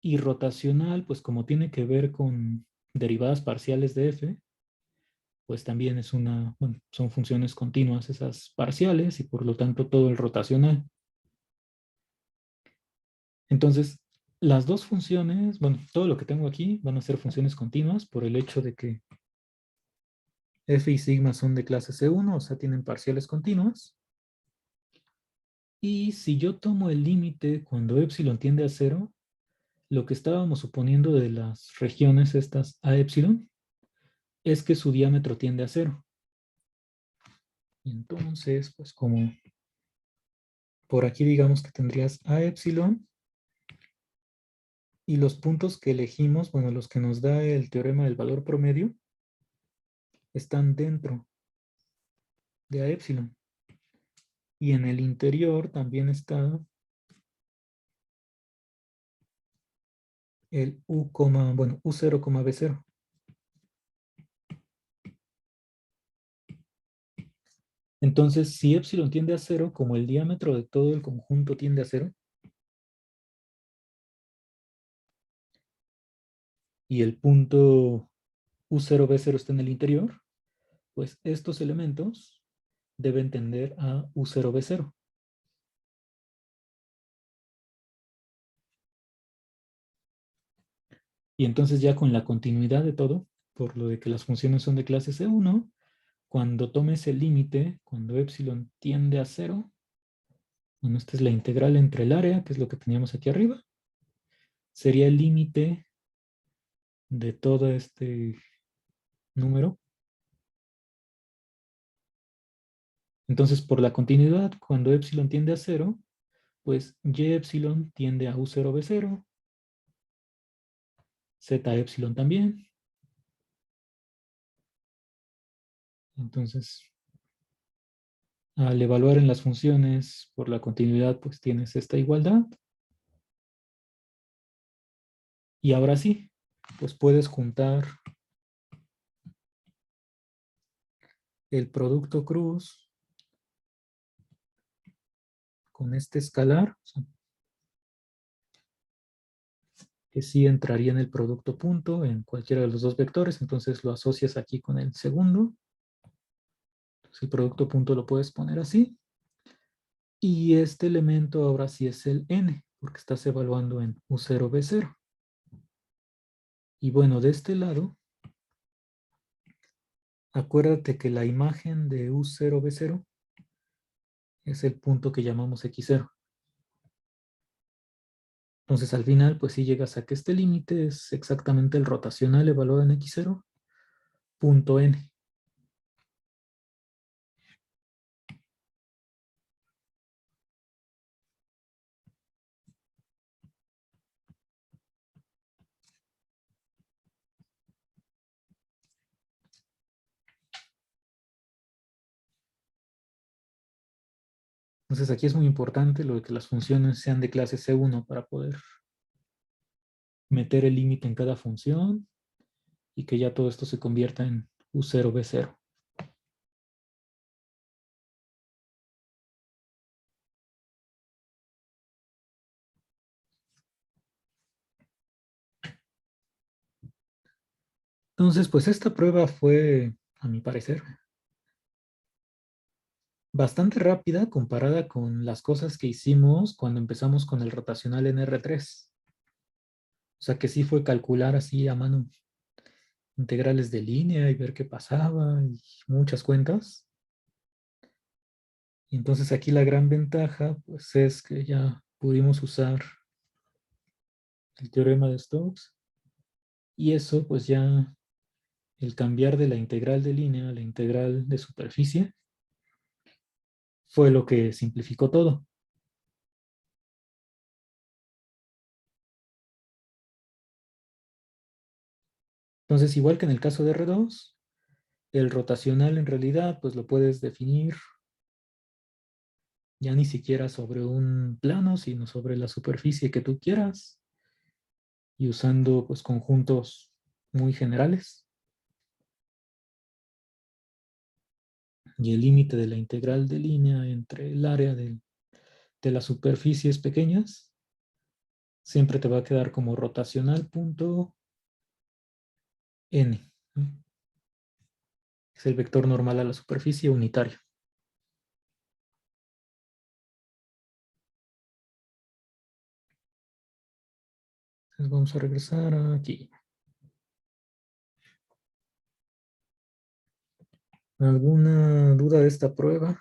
y rotacional, pues como tiene que ver con derivadas parciales de f, pues también es bueno, son funciones continuas esas parciales y por lo tanto todo el rotacional. Entonces, las dos funciones, bueno, todo lo que tengo aquí van a ser funciones continuas por el hecho de que F y sigma son de clase C1, o sea, tienen parciales continuas. Y si yo tomo el límite cuando epsilon tiende a cero, lo que estábamos suponiendo de las regiones estas a epsilon es que su diámetro tiende a cero. Y entonces, pues como por aquí digamos que tendrías a epsilon y los puntos que elegimos, bueno, los que nos da el teorema del valor promedio, están dentro de a epsilon. Y en el interior también está el U, bueno, U0, B0. Entonces, si epsilon tiende a cero, como el diámetro de todo el conjunto tiende a cero, y el punto U0, B0 está en el interior, pues estos elementos deben tender a U0, B0. Y entonces ya con la continuidad de todo, por lo de que las funciones son de clase C1, cuando tomes el límite, cuando epsilon tiende a cero, bueno, esta es la integral entre el área, que es lo que teníamos aquí arriba, sería el límite de todo este número. Entonces, por la continuidad, cuando epsilon tiende a cero, pues y epsilon tiende a U0, B0, z epsilon también. Entonces, al evaluar en las funciones por la continuidad, pues tienes esta igualdad. Y ahora sí, pues puedes juntar el producto cruz con este escalar, o sea, que sí entraría en el producto punto en cualquiera de los dos vectores, entonces lo asocias aquí con el segundo. Entonces el producto punto lo puedes poner así. Y este elemento ahora sí es el n, porque estás evaluando en U0, B0. Y bueno, de este lado, acuérdate que la imagen de U0, B0 es el punto que llamamos X0. Entonces al final, pues si llegas a que este límite es exactamente el rotacional evaluado en X0, punto n. Entonces aquí es muy importante lo de que las funciones sean de clase C1 para poder meter el límite en cada función y que ya todo esto se convierta en U0, B0. Entonces, pues esta prueba fue, a mi parecer, bastante rápida comparada con las cosas que hicimos cuando empezamos con el rotacional en R3. O sea que sí fue calcular así a mano integrales de línea y ver qué pasaba y muchas cuentas. Y entonces aquí la gran ventaja pues es que ya pudimos usar el teorema de Stokes y eso pues ya el cambiar de la integral de línea a la integral de superficie fue lo que simplificó todo. Entonces, igual que en el caso de R2, el rotacional en realidad pues lo puedes definir ya ni siquiera sobre un plano, sino sobre la superficie que tú quieras y usando pues conjuntos muy generales. Y el límite de la integral de línea entre el área de las superficies pequeñas siempre te va a quedar como rotacional punto n, ¿no? Es el vector normal a la superficie unitario. Entonces vamos a regresar aquí. ¿Alguna duda de esta prueba?